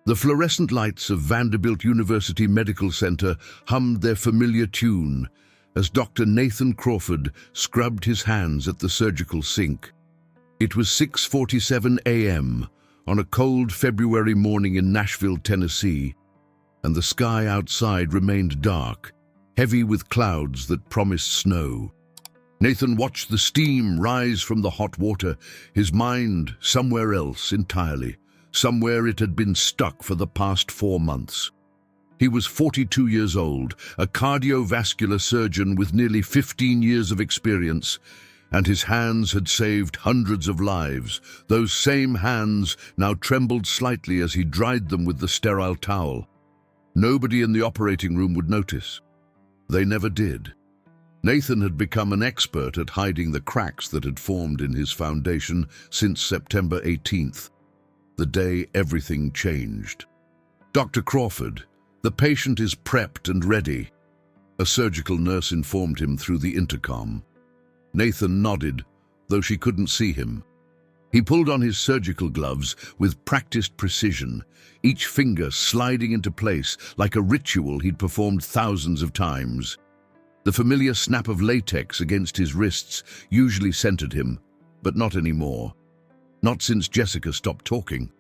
The fluorescent lights of Vanderbilt University Medical Center hummed their familiar tune as Dr. Nathan Crawford scrubbed his hands at the surgical sink. It was 6:47 a.m. on a cold February morning in Nashville, Tennessee, and the sky outside remained dark, heavy with clouds that promised snow. Nathan watched the steam rise from the hot water, his mind somewhere else entirely, somewhere it had been stuck for the past 4 months. He was 42 years old, a cardiovascular surgeon with nearly 15 years of experience, and his hands had saved hundreds of lives. Those same hands now trembled slightly as he dried them with the sterile towel. Nobody in the operating room would notice. They never did. Nathan had become an expert at hiding the cracks that had formed in his foundation since September 18th, the day everything changed. "Dr. Crawford, the patient is prepped and ready," a surgical nurse informed him through the intercom. Nathan nodded, though she couldn't see him. He pulled on his surgical gloves with practiced precision, each finger sliding into place like a ritual he'd performed thousands of times. The familiar snap of latex against his wrists usually centered him, but not anymore. Not since Jessica stopped talking.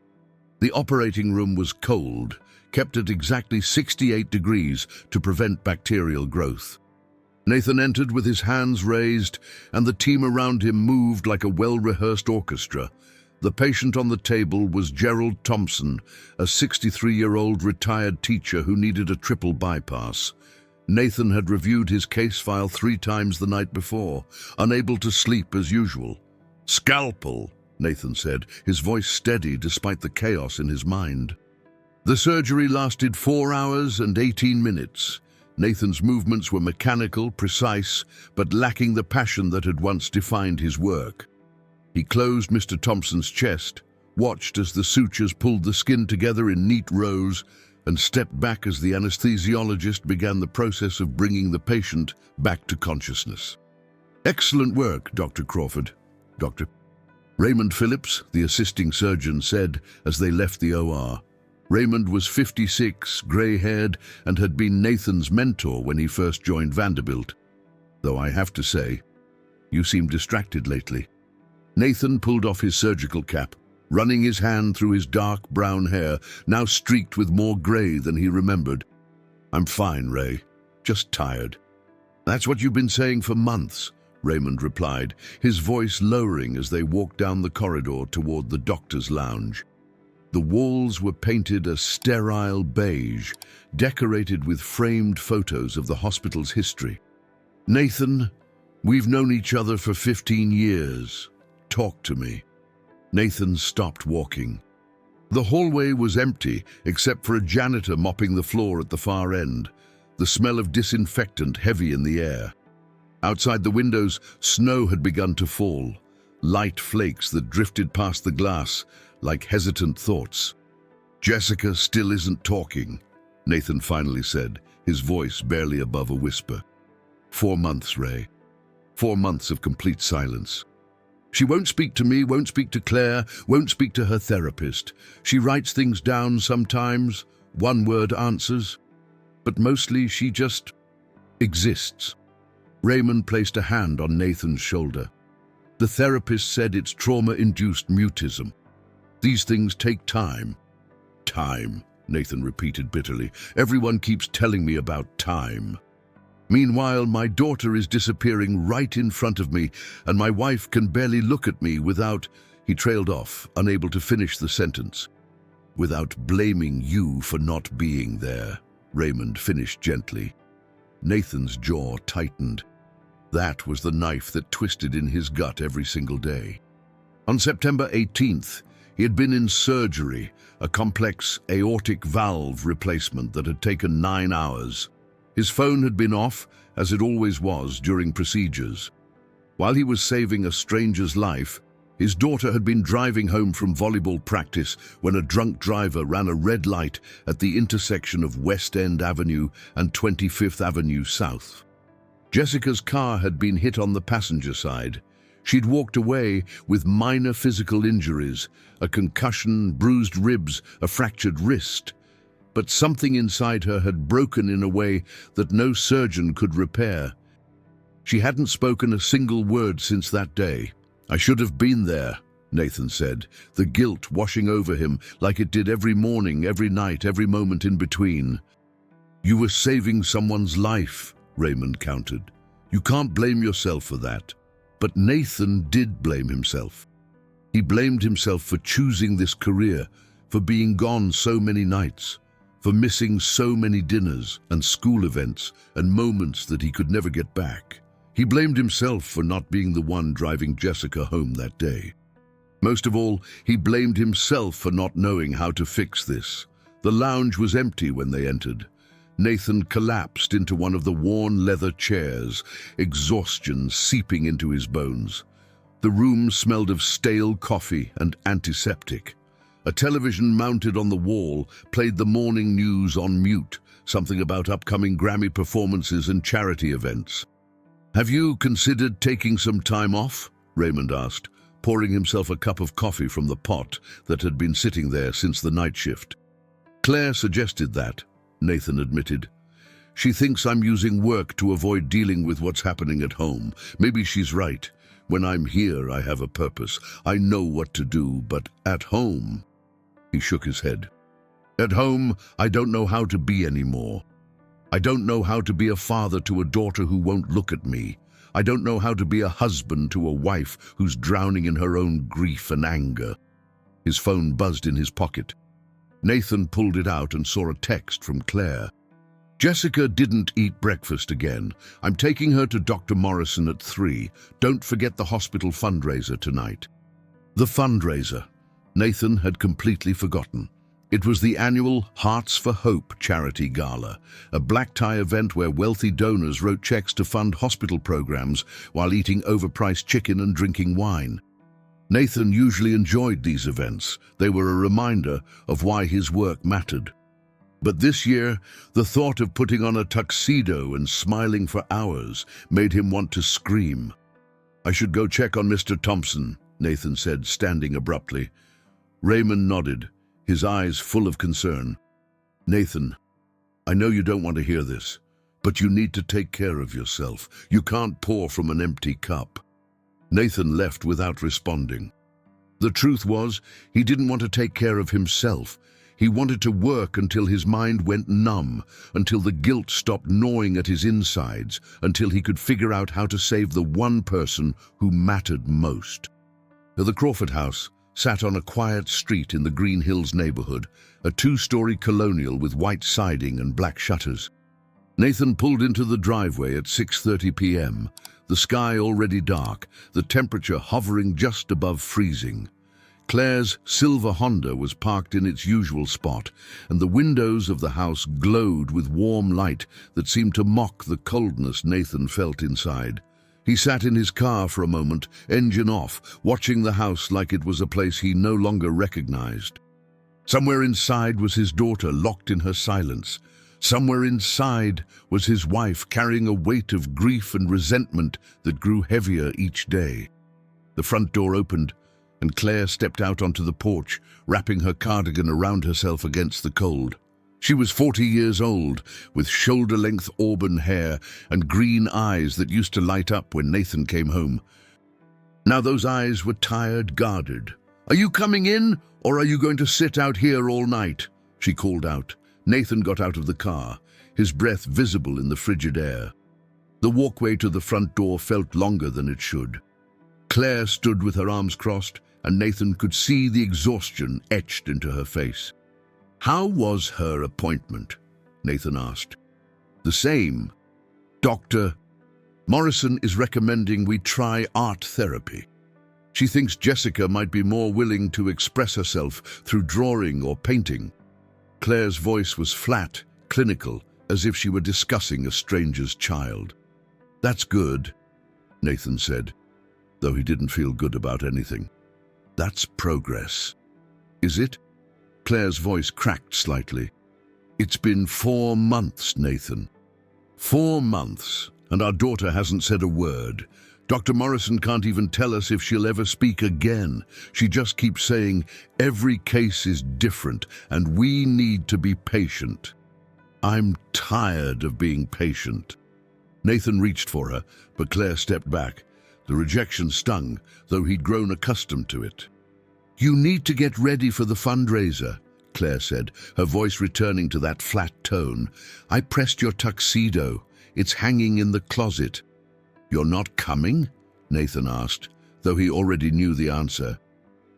The operating room was cold, kept at exactly 68 degrees to prevent bacterial growth. Nathan entered with his hands raised, and the team around him moved like a well-rehearsed orchestra. The patient on the table was Gerald Thompson, a 63-year-old retired teacher who needed a triple bypass. Nathan had reviewed his case file 3 times the night before, unable to sleep as usual. "Scalpel," Nathan said, his voice steady despite the chaos in his mind. The surgery lasted 4 hours and 18 minutes. Nathan's movements were mechanical, precise, but lacking the passion that had once defined his work. He closed Mr. Thompson's chest, watched as the sutures pulled the skin together in neat rows, and stepped back as the anesthesiologist began the process of bringing the patient back to consciousness. "Excellent work, Dr. Crawford." Dr. Raymond Phillips, the assisting surgeon, said as they left the OR. Raymond was 56, gray-haired, and had been Nathan's mentor when he first joined Vanderbilt. "Though I have to say, you seem distracted lately." Nathan pulled off his surgical cap, running his hand through his dark brown hair, now streaked with more gray than he remembered. "I'm fine, Ray. Just tired." "That's what you've been saying for months," Raymond replied, his voice lowering as they walked down the corridor toward the doctor's lounge. The walls were painted a sterile beige, decorated with framed photos of the hospital's history. "Nathan, we've known each other for 15 years. Talk to me." Nathan stopped walking. The hallway was empty, except for a janitor mopping the floor at the far end, the smell of disinfectant heavy in the air. Outside the windows, snow had begun to fall, light flakes that drifted past the glass like hesitant thoughts. "Jessica still isn't talking," Nathan finally said, his voice barely above a whisper. 4 months, Ray. 4 months of complete silence. "She won't speak to me, won't speak to Claire, won't speak to her therapist. She writes things down sometimes, one-word answers, but mostly she just exists." Raymond placed a hand on Nathan's shoulder. "The therapist said it's trauma-induced mutism. These things take time." "Time," Nathan repeated bitterly. "Everyone keeps telling me about time. Meanwhile, my daughter is disappearing right in front of me, and my wife can barely look at me without—" He trailed off, unable to finish the sentence. "Without blaming you for not being there," Raymond finished gently. Nathan's jaw tightened. That was the knife that twisted in his gut every single day. On September 18th, he had been in surgery, a complex aortic valve replacement that had taken 9 hours. His phone had been off, as it always was during procedures. While he was saving a stranger's life, his daughter had been driving home from volleyball practice when a drunk driver ran a red light at the intersection of West End Avenue and 25th Avenue South. Jessica's car had been hit on the passenger side. She'd walked away with minor physical injuries, a concussion, bruised ribs, a fractured wrist. But something inside her had broken in a way that no surgeon could repair. She hadn't spoken a single word since that day. "I should have been there," Nathan said, the guilt washing over him like it did every morning, every night, every moment in between. "You were saving someone's life," Raymond countered. "You can't blame yourself for that." But Nathan did blame himself. He blamed himself for choosing this career, for being gone so many nights, for missing so many dinners and school events and moments that he could never get back. He blamed himself for not being the one driving Jessica home that day. Most of all, he blamed himself for not knowing how to fix this. The lounge was empty when they entered. Nathan collapsed into one of the worn leather chairs, exhaustion seeping into his bones. The room smelled of stale coffee and antiseptic. A television mounted on the wall played the morning news on mute, something about upcoming Grammy performances and charity events. "Have you considered taking some time off?" Raymond asked, pouring himself a cup of coffee from the pot that had been sitting there since the night shift. "Claire suggested that," Nathan admitted. "She thinks I'm using work to avoid dealing with what's happening at home. Maybe she's right. When I'm here, I have a purpose. I know what to do, but at home..." He shook his head. "At home, I don't know how to be anymore. I don't know how to be a father to a daughter who won't look at me. I don't know how to be a husband to a wife who's drowning in her own grief and anger." His phone buzzed in his pocket. Nathan pulled it out and saw a text from Claire. "Jessica didn't eat breakfast again. I'm taking her to Dr. Morrison at 3. Don't forget the hospital fundraiser tonight." The fundraiser. Nathan had completely forgotten. It was the annual Hearts for Hope charity gala, a black tie event where wealthy donors wrote checks to fund hospital programs while eating overpriced chicken and drinking wine. Nathan usually enjoyed these events. They were a reminder of why his work mattered. But this year, the thought of putting on a tuxedo and smiling for hours made him want to scream. "I should go check on Mr. Thompson," Nathan said, standing abruptly. Raymond nodded, his eyes full of concern. "Nathan, I know you don't want to hear this, but you need to take care of yourself. You can't pour from an empty cup." Nathan left without responding. The truth was, he didn't want to take care of himself. He wanted to work until his mind went numb, until the guilt stopped gnawing at his insides, until he could figure out how to save the one person who mattered most. The Crawford house sat on a quiet street in the Green Hills neighborhood, a two-story colonial with white siding and black shutters. Nathan pulled into the driveway at 6:30 p.m., the sky already dark, the temperature hovering just above freezing. Claire's silver Honda was parked in its usual spot, and the windows of the house glowed with warm light that seemed to mock the coldness Nathan felt inside. He sat in his car for a moment, engine off, watching the house like it was a place he no longer recognized. Somewhere inside was his daughter, locked in her silence. Somewhere inside was his wife, carrying a weight of grief and resentment that grew heavier each day. The front door opened, and Claire stepped out onto the porch, wrapping her cardigan around herself against the cold. She was 40 years old, with shoulder-length auburn hair and green eyes that used to light up when Nathan came home. Now those eyes were tired, guarded. "Are you coming in, or are you going to sit out here all night?" she called out. Nathan got out of the car, his breath visible in the frigid air. The walkway to the front door felt longer than it should. Claire stood with her arms crossed, and Nathan could see the exhaustion etched into her face. "How was her appointment?" Nathan asked. "The same. Dr. Morrison is recommending we try art therapy. She thinks Jessica might be more willing to express herself through drawing or painting." Claire's voice was flat, clinical, as if she were discussing a stranger's child. "That's good," Nathan said, though he didn't feel good about anything. "That's progress." "Is it?" Claire's voice cracked slightly. "It's been 4 months, Nathan. 4 months, and our daughter hasn't said a word. Dr. Morrison can't even tell us if she'll ever speak again. She just keeps saying, every case is different and we need to be patient. I'm tired of being patient. Nathan reached for her, but Claire stepped back. The rejection stung, though he'd grown accustomed to it. You need to get ready for the fundraiser, Claire said, her voice returning to that flat tone. I pressed your tuxedo. It's hanging in the closet. You're not coming? Nathan asked, though he already knew the answer.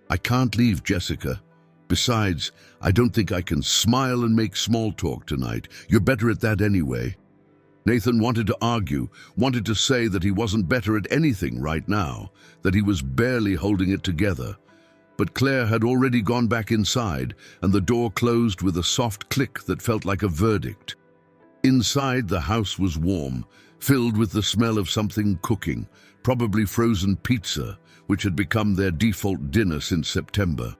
I can't leave, Jessica. Besides, I don't think I can smile and make small talk tonight. You're better at that anyway. Nathan wanted to argue, wanted to say that he wasn't better at anything right now, that he was barely holding it together. But Claire had already gone back inside, and the door closed with a soft click that felt like a verdict. Inside, the house was warm, filled with the smell of something cooking, probably frozen pizza, which had become their default dinner since September.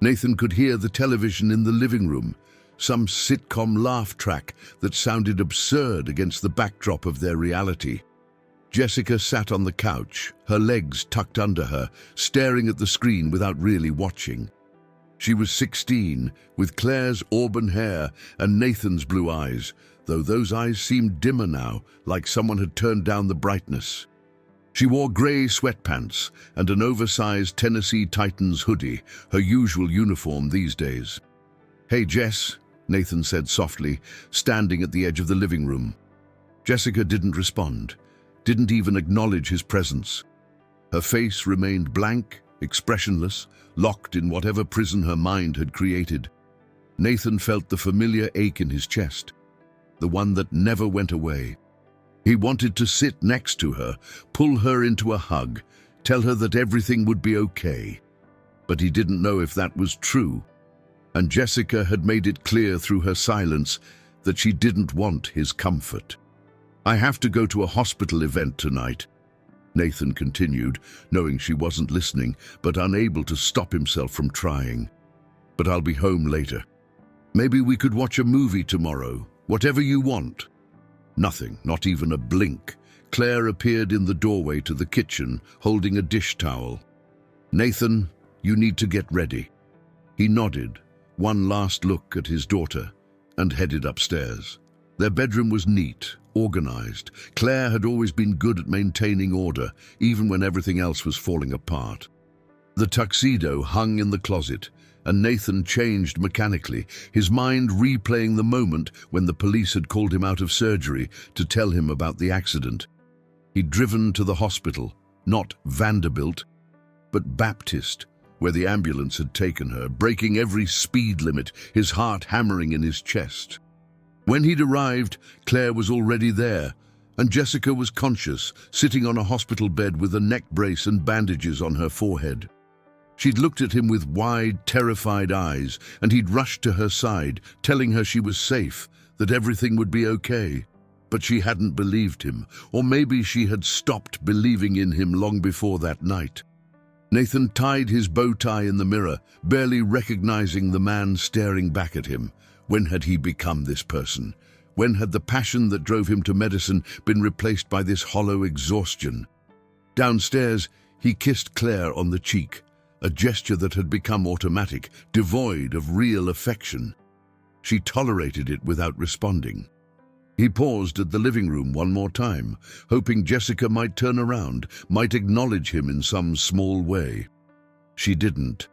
Nathan could hear the television in the living room, some sitcom laugh track that sounded absurd against the backdrop of their reality. Jessica sat on the couch, her legs tucked under her, staring at the screen without really watching. She was 16, with Claire's auburn hair and Nathan's blue eyes, though those eyes seemed dimmer now, like someone had turned down the brightness. She wore grey sweatpants and an oversized Tennessee Titans hoodie, her usual uniform these days. Hey, Jess, Nathan said softly, standing at the edge of the living room. Jessica didn't respond, didn't even acknowledge his presence. Her face remained blank, expressionless, locked in whatever prison her mind had created. Nathan felt the familiar ache in his chest, the one that never went away. He wanted to sit next to her, pull her into a hug, tell her that everything would be okay. But he didn't know if that was true, and Jessica had made it clear through her silence that she didn't want his comfort. I have to go to a hospital event tonight, Nathan continued, knowing she wasn't listening, but unable to stop himself from trying. But I'll be home later. Maybe we could watch a movie tomorrow, whatever you want. Nothing, not even a blink. Claire appeared in the doorway to the kitchen, holding a dish towel. Nathan, you need to get ready. He nodded, one last look at his daughter, and headed upstairs. Their bedroom was neat, organized. Claire had always been good at maintaining order, even when everything else was falling apart. The tuxedo hung in the closet, and Nathan changed mechanically, his mind replaying the moment when the police had called him out of surgery to tell him about the accident. He'd driven to the hospital, not Vanderbilt, but Baptist, where the ambulance had taken her, breaking every speed limit, his heart hammering in his chest. When he'd arrived, Claire was already there, and Jessica was conscious, sitting on a hospital bed with a neck brace and bandages on her forehead. She'd looked at him with wide, terrified eyes, and he'd rushed to her side, telling her she was safe, that everything would be okay. But she hadn't believed him, or maybe she had stopped believing in him long before that night. Nathan tied his bow tie in the mirror, barely recognizing the man staring back at him. When had he become this person? When had the passion that drove him to medicine been replaced by this hollow exhaustion? Downstairs, he kissed Claire on the cheek, a gesture that had become automatic, devoid of real affection. She tolerated it without responding. He paused at the living room one more time, hoping Jessica might turn around, might acknowledge him in some small way. She didn't.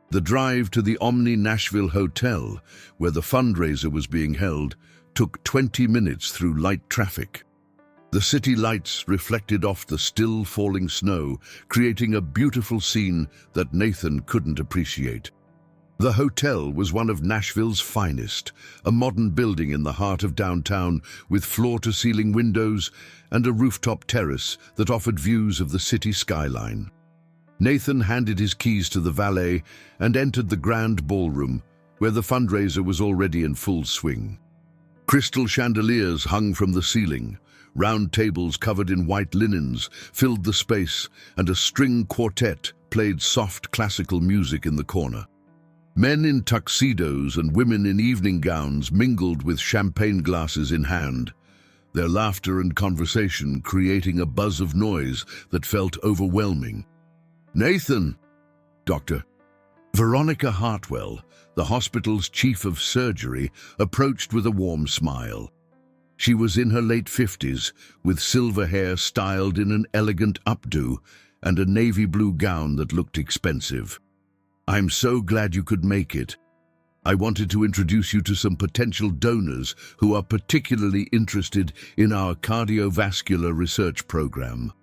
The drive to the Omni Nashville Hotel, where the fundraiser was being held, took 20 minutes through light traffic. The city lights reflected off the still falling snow, creating a beautiful scene that Nathan couldn't appreciate. The hotel was one of Nashville's finest, a modern building in the heart of downtown with floor-to-ceiling windows and a rooftop terrace that offered views of the city skyline. Nathan handed his keys to the valet and entered the grand ballroom, where the fundraiser was already in full swing. Crystal chandeliers hung from the ceiling, round tables covered in white linens filled the space, and a string quartet played soft classical music in the corner. Men in tuxedos and women in evening gowns mingled with champagne glasses in hand. their laughter and conversation creating a buzz of noise that felt overwhelming. "Nathan!" Dr. Veronica Hartwell, the hospital's chief of surgery, approached with a warm smile. She was in her late 50s, with silver hair styled in an elegant updo and a navy blue gown that looked expensive. "I'm so glad you could make it. I wanted to introduce you to some potential donors who are particularly interested in our cardiovascular research program."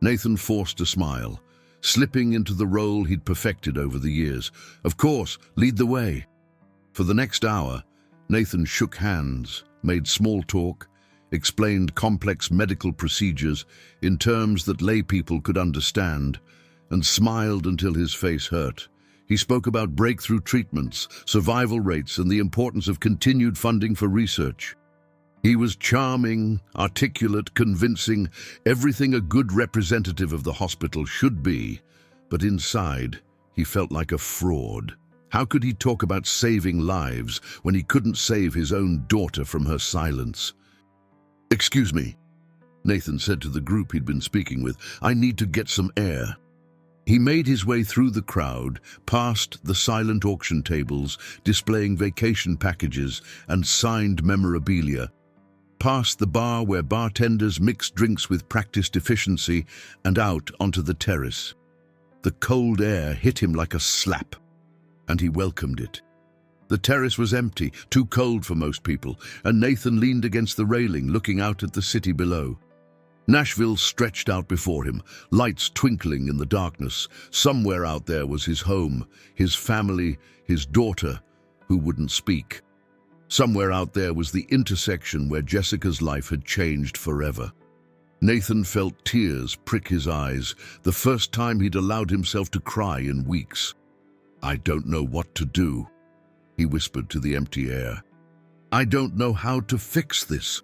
Nathan forced a smile, slipping into the role he'd perfected over the years. "Of course, lead the way." For the next hour, Nathan shook hands, made small talk, explained complex medical procedures in terms that lay people could understand, and smiled until his face hurt. He spoke about breakthrough treatments, survival rates, and the importance of continued funding for research. He was charming, articulate, convincing, everything a good representative of the hospital should be, but inside, he felt like a fraud. How could he talk about saving lives when he couldn't save his own daughter from her silence? "Excuse me," Nathan said to the group he'd been speaking with. "I need to get some air." He made his way through the crowd, past the silent auction tables displaying vacation packages and signed memorabilia, past the bar where bartenders mixed drinks with practiced efficiency, and out onto the terrace. The cold air hit him like a slap, and he welcomed it. The terrace was empty, too cold for most people, and Nathan leaned against the railing, looking out at the city below. Nashville stretched out before him, lights twinkling in the darkness. Somewhere out there was his home, his family, his daughter, who wouldn't speak. Somewhere out there was the intersection where Jessica's life had changed forever. Nathan felt tears prick his eyes, the first time he'd allowed himself to cry in weeks. "I don't know what to do," he whispered to the empty air. "I don't know how to fix this."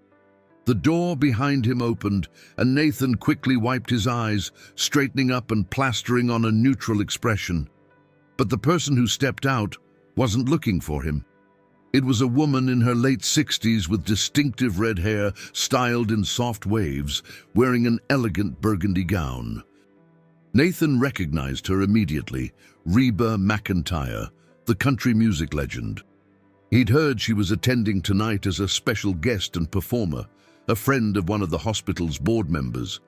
The door behind him opened, and Nathan quickly wiped his eyes, straightening up and plastering on a neutral expression. But the person who stepped out wasn't looking for him. It was a woman in her late 60s with distinctive red hair styled in soft waves, wearing an elegant burgundy gown. Nathan recognized her immediately, Reba McEntire, the country music legend. He'd heard she was attending tonight as a special guest and performer, a friend of one of the hospital's board members,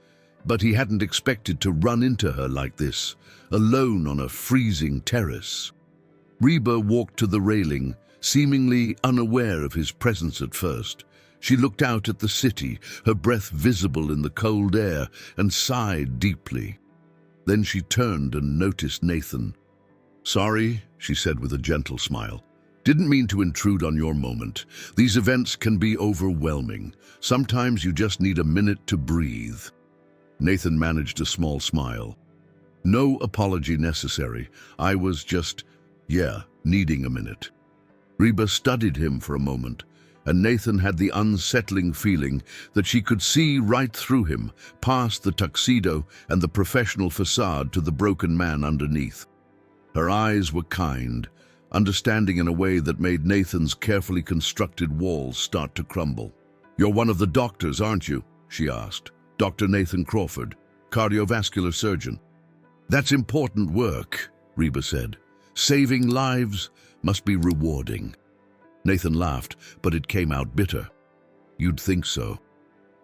but he hadn't expected to run into her like this, alone on a freezing terrace. Reba walked to the railing, seemingly unaware of his presence at first. She looked out at the city, her breath visible in the cold air, and sighed deeply. Then she turned and noticed Nathan. "Sorry," she said with a gentle smile. "Didn't mean to intrude on your moment. These events can be overwhelming. Sometimes you just need a minute to breathe." Nathan managed a small smile. "No apology necessary. I was just, needing a minute." Reba studied him for a moment, and Nathan had the unsettling feeling that she could see right through him, past the tuxedo and the professional facade to the broken man underneath. Her eyes were kind, understanding in a way that made Nathan's carefully constructed walls start to crumble. "You're one of the doctors, aren't you?" she asked. "Dr. Nathan Crawford, cardiovascular surgeon." "That's important work," Reba said. "Saving lives must be rewarding." Nathan laughed, but it came out bitter. "You'd think so."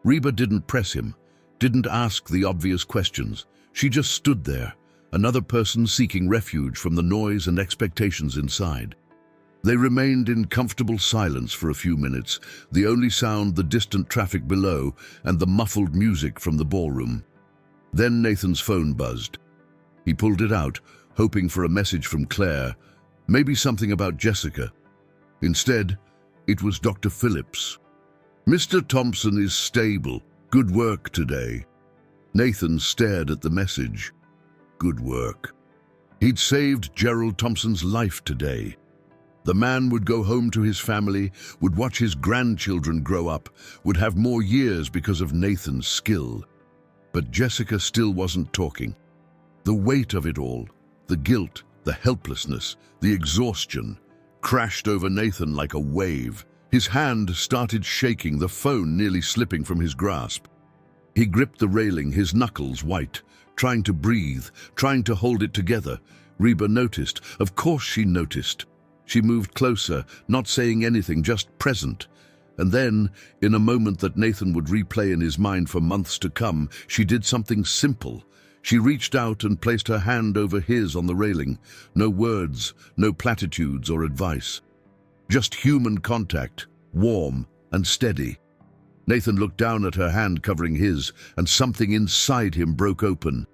Reba didn't press him, didn't ask the obvious questions. She just stood there, another person seeking refuge from the noise and expectations inside. They remained in comfortable silence for a few minutes, the only sound the distant traffic below and the muffled music from the ballroom. Then Nathan's phone buzzed. He pulled it out, hoping for a message from Claire, maybe something about Jessica. Instead, it was Dr. Phillips. "Mr. Thompson is stable. Good work today." Nathan stared at the message. Good work. He'd saved Gerald Thompson's life today. The man would go home to his family, would watch his grandchildren grow up, would have more years because of Nathan's skill. But Jessica still wasn't talking. The weight of it all, the guilt, the helplessness, the exhaustion, crashed over Nathan like a wave, His hand started shaking, the phone nearly slipping from his grasp. He gripped the railing, his knuckles white, trying to breathe, trying to hold it together. Reba noticed. Of course she noticed. She moved closer, not saying anything, just present. And then, in a moment that Nathan would replay in his mind for months to come, she did something simple. She reached out and placed her hand over his on the railing. No words, no platitudes or advice. Just human contact, warm and steady. Nathan looked down at her hand covering his, and something inside him broke open.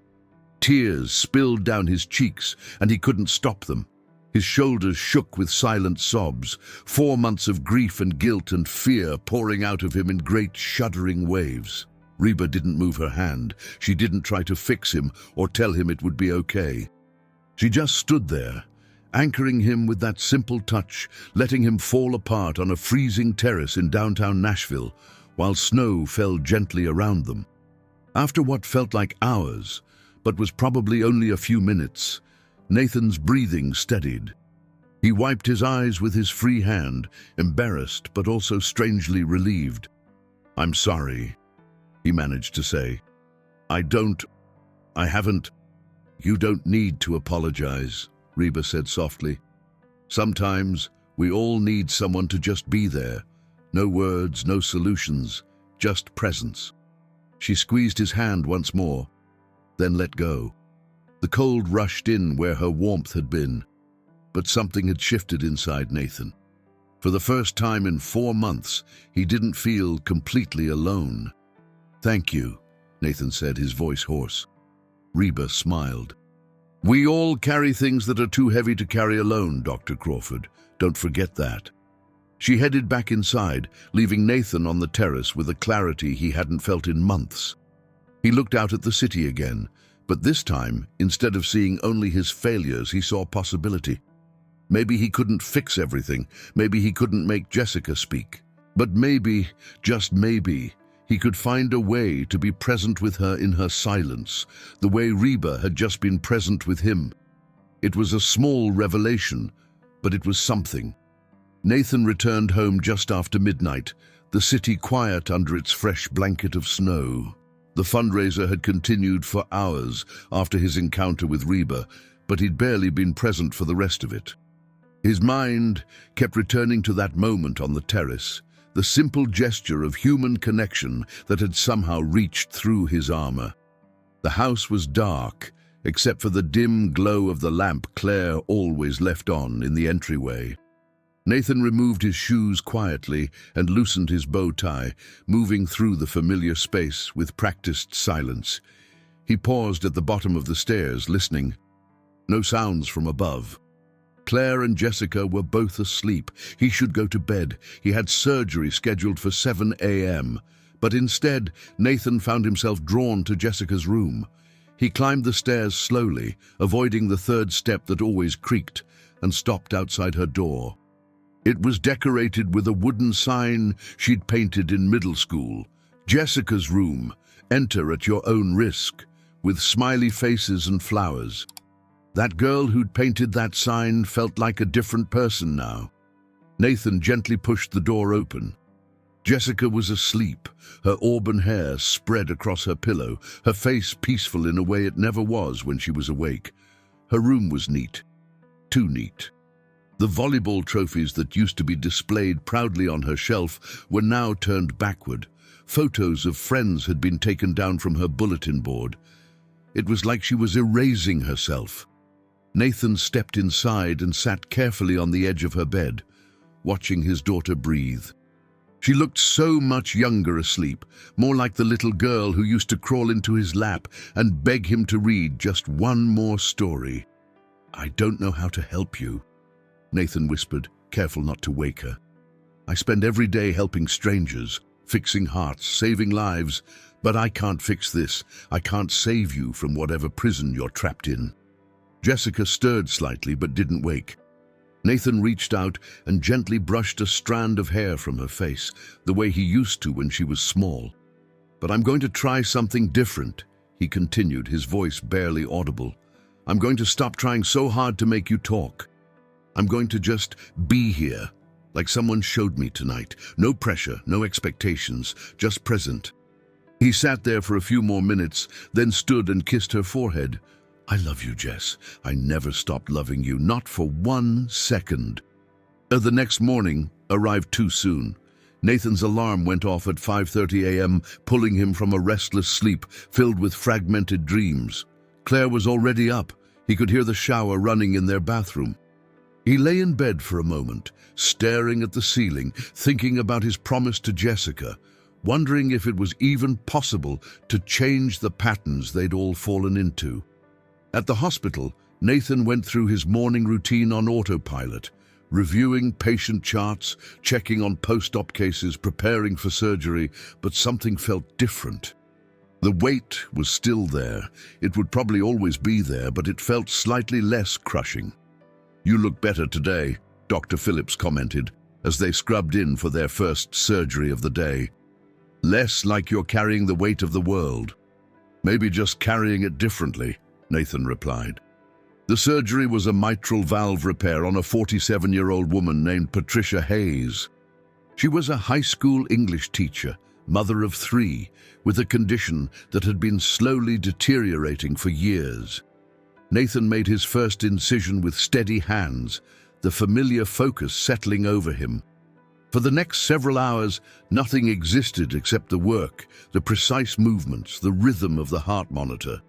Tears spilled down his cheeks, and he couldn't stop them. His shoulders shook with silent sobs, 4 months of grief and guilt and fear pouring out of him in great shuddering waves. Reba didn't move her hand. She didn't try to fix him or tell him it would be okay. She just stood there, anchoring him with that simple touch, letting him fall apart on a freezing terrace in downtown Nashville, while snow fell gently around them. After what felt like hours, but was probably only a few minutes, Nathan's breathing steadied. He wiped his eyes with his free hand, embarrassed but also strangely relieved. "I'm sorry," he managed to say. I haven't. "You don't need to apologize," Reba said softly. "Sometimes we all need someone to just be there. No words, no solutions, just presence." She squeezed his hand once more, then let go. The cold rushed in where her warmth had been, but something had shifted inside Nathan. For the first time in 4 months, he didn't feel completely alone. "Thank you," Nathan said, his voice hoarse. Reba smiled. "We all carry things that are too heavy to carry alone, Dr. Crawford. Don't forget that." She headed back inside, leaving Nathan on the terrace with a clarity he hadn't felt in months. He looked out at the city again, but this time, instead of seeing only his failures, he saw possibility. Maybe he couldn't fix everything. Maybe he couldn't make Jessica speak. But maybe, just maybe, he could find a way to be present with her in her silence, the way Reba had just been present with him. It was a small revelation, but it was something. Nathan returned home just after midnight, the city quiet under its fresh blanket of snow. The fundraiser had continued for hours after his encounter with Reba, but he'd barely been present for the rest of it. His mind kept returning to that moment on the terrace, the simple gesture of human connection that had somehow reached through his armor. The house was dark, except for the dim glow of the lamp Claire always left on in the entryway. Nathan removed his shoes quietly and loosened his bow tie, moving through the familiar space with practiced silence. He paused at the bottom of the stairs, listening. No sounds from above. Claire and Jessica were both asleep. He should go to bed. He had surgery scheduled for 7 a.m. But instead, Nathan found himself drawn to Jessica's room. He climbed the stairs slowly, avoiding the third step that always creaked, and stopped outside her door. It was decorated with a wooden sign she'd painted in middle school. "Jessica's room. Enter at your own risk," with smiley faces and flowers. That girl who'd painted that sign felt like a different person now. Nathan gently pushed the door open. Jessica was asleep, her auburn hair spread across her pillow, her face peaceful in a way it never was when she was awake. Her room was neat. Too neat. The volleyball trophies that used to be displayed proudly on her shelf were now turned backward. Photos of friends had been taken down from her bulletin board. It was like she was erasing herself. Nathan stepped inside and sat carefully on the edge of her bed, watching his daughter breathe. She looked so much younger asleep, more like the little girl who used to crawl into his lap and beg him to read just one more story. "I don't know how to help you," Nathan whispered, careful not to wake her. "I spend every day helping strangers, fixing hearts, saving lives, but I can't fix this. I can't save you from whatever prison you're trapped in." Jessica stirred slightly but didn't wake. Nathan reached out and gently brushed a strand of hair from her face, the way he used to when she was small. "But I'm going to try something different," he continued, his voice barely audible. "I'm going to stop trying so hard to make you talk. I'm going to just be here, Like someone showed me tonight. No pressure, no expectations, just present. He sat there for a few more minutes, then stood and kissed her forehead. I love you, Jess. I never stopped loving you, not for 1 second. The next morning arrived too soon. Nathan's alarm went off at 5:30 a.m., pulling him from a restless sleep filled with fragmented dreams. Claire was already up. He could hear the shower running in their bathroom. He lay in bed for a moment, staring at the ceiling, thinking about his promise to Jessica, wondering if it was even possible to change the patterns they'd all fallen into. At the hospital, Nathan went through his morning routine on autopilot, reviewing patient charts, checking on post-op cases, preparing for surgery, but something felt different. The weight was still there. It would probably always be there, but it felt slightly less crushing. You look better today, Dr. Phillips commented, as they scrubbed in for their first surgery of the day. Less like you're carrying the weight of the world. Maybe just carrying it differently, Nathan replied. The surgery was a mitral valve repair on a 47-year-old woman named Patricia Hayes. She was a high school English teacher, mother of 3, with a condition that had been slowly deteriorating for years. Nathan made his first incision with steady hands, the familiar focus settling over him. For the next several hours, nothing existed except the work, the precise movements, the rhythm of the heart monitor.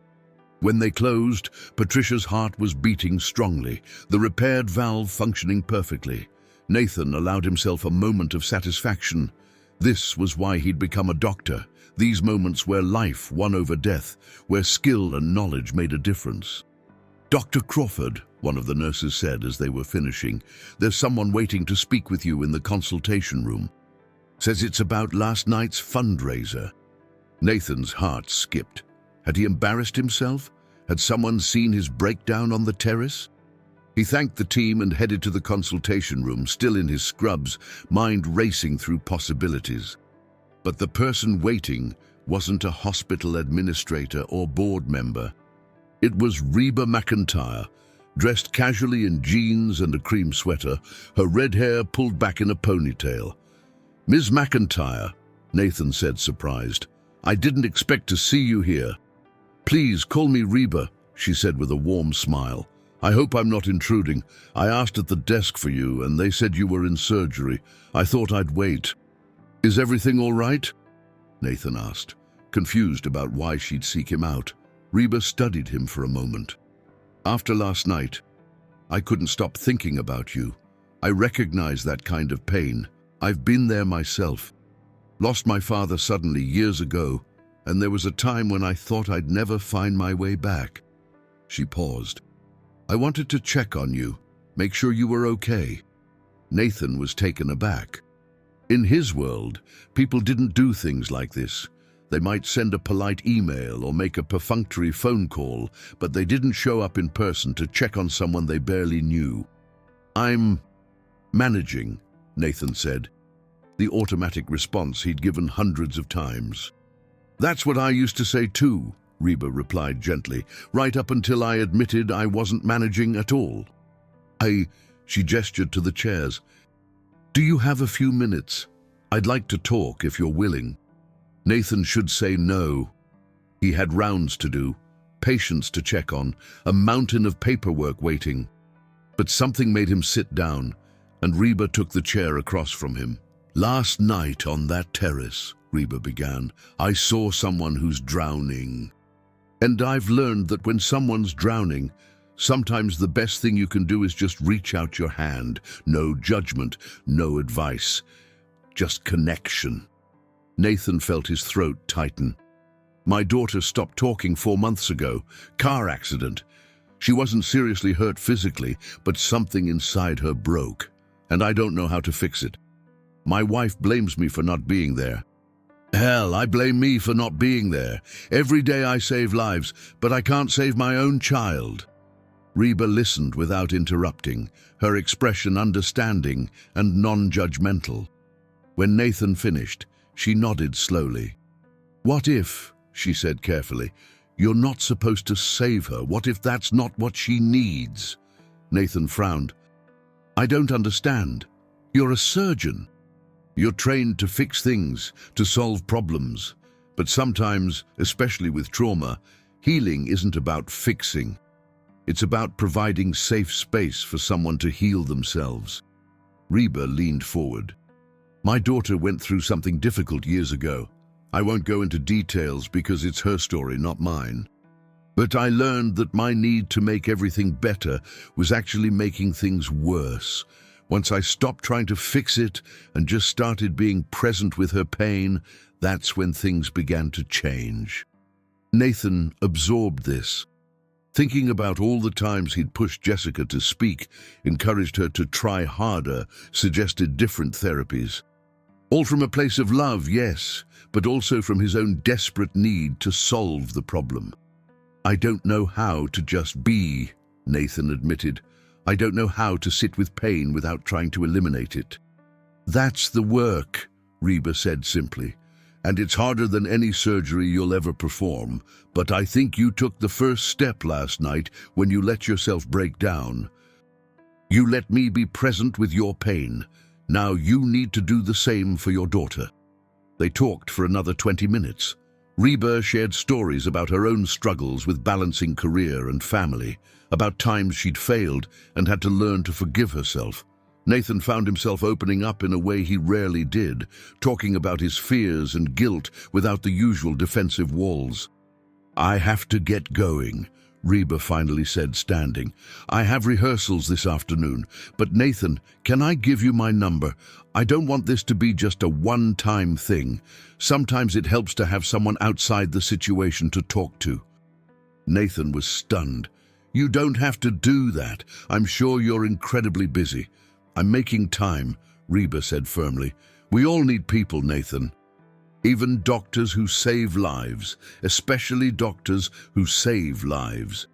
When they closed, Patricia's heart was beating strongly, the repaired valve functioning perfectly. Nathan allowed himself a moment of satisfaction. This was why he'd become a doctor, these moments where life won over death, where skill and knowledge made a difference. Dr. Crawford, one of the nurses said as they were finishing, there's someone waiting to speak with you in the consultation room. Says it's about last night's fundraiser. Nathan's heart skipped. Had he embarrassed himself? Had someone seen his breakdown on the terrace? He thanked the team and headed to the consultation room, still in his scrubs, mind racing through possibilities. But the person waiting wasn't a hospital administrator or board member. It was Reba McEntire, dressed casually in jeans and a cream sweater, her red hair pulled back in a ponytail. Ms. McEntire, Nathan said, surprised. I didn't expect to see you here. Please call me Reba, she said with a warm smile. I hope I'm not intruding. I asked at the desk for you and they said you were in surgery. I thought I'd wait. Is everything all right? Nathan asked, confused about why she'd seek him out. Reba studied him for a moment. After last night, I couldn't stop thinking about you. I recognize that kind of pain. I've been there myself. Lost my father suddenly years ago, and there was a time when I thought I'd never find my way back. She paused. I wanted to check on you, make sure you were okay. Nathan was taken aback. In his world, people didn't do things like this. They might send a polite email or make a perfunctory phone call, but they didn't show up in person to check on someone they barely knew. I'm managing, Nathan said, the automatic response he'd given hundreds of times. That's what I used to say too, Reba replied gently, right up until I admitted I wasn't managing at all. She gestured to the chairs. Do you have a few minutes? I'd like to talk if you're willing. Nathan should say no. He had rounds to do, patients to check on, a mountain of paperwork waiting. But something made him sit down, and Reba took the chair across from him. Last night on that terrace, Reba began, I saw someone who's drowning. And I've learned that when someone's drowning, sometimes the best thing you can do is just reach out your hand. No judgment, no advice, just connection. Nathan felt his throat tighten. My daughter stopped talking 4 months ago. Car accident. She wasn't seriously hurt physically, but something inside her broke, and I don't know how to fix it. My wife blames me for not being there. Hell, I blame me for not being there. Every day I save lives, but I can't save my own child. Reba listened without interrupting, her expression understanding and non-judgmental. When Nathan finished, she nodded slowly. What if, she said carefully, you're not supposed to save her? What if that's not what she needs? Nathan frowned. I don't understand. You're a surgeon. You're trained to fix things, to solve problems. But sometimes, especially with trauma, healing isn't about fixing. It's about providing safe space for someone to heal themselves. Reba leaned forward. My daughter went through something difficult years ago. I won't go into details because it's her story, not mine. But I learned that my need to make everything better was actually making things worse. Once I stopped trying to fix it and just started being present with her pain, that's when things began to change. Nathan absorbed this. Thinking about all the times he'd pushed Jessica to speak, encouraged her to try harder, suggested different therapies. All from a place of love, yes, but also from his own desperate need to solve the problem. I don't know how to just be, Nathan admitted. I don't know how to sit with pain without trying to eliminate it. That's the work, Reba said simply. And it's harder than any surgery you'll ever perform, but I think you took the first step last night when you let yourself break down. You let me be present with your pain. Now you need to do the same for your daughter. They talked for another 20 minutes. Reba shared stories about her own struggles with balancing career and family, about times she'd failed and had to learn to forgive herself. Nathan found himself opening up in a way he rarely did, talking about his fears and guilt without the usual defensive walls. I have to get going, Reba finally said, standing. I have rehearsals this afternoon, but Nathan, can I give you my number? I don't want this to be just a one-time thing. Sometimes it helps to have someone outside the situation to talk to. Nathan was stunned. You don't have to do that. I'm sure you're incredibly busy. I'm making time, Reba said firmly. We all need people, Nathan. Even doctors who save lives, especially doctors who save lives.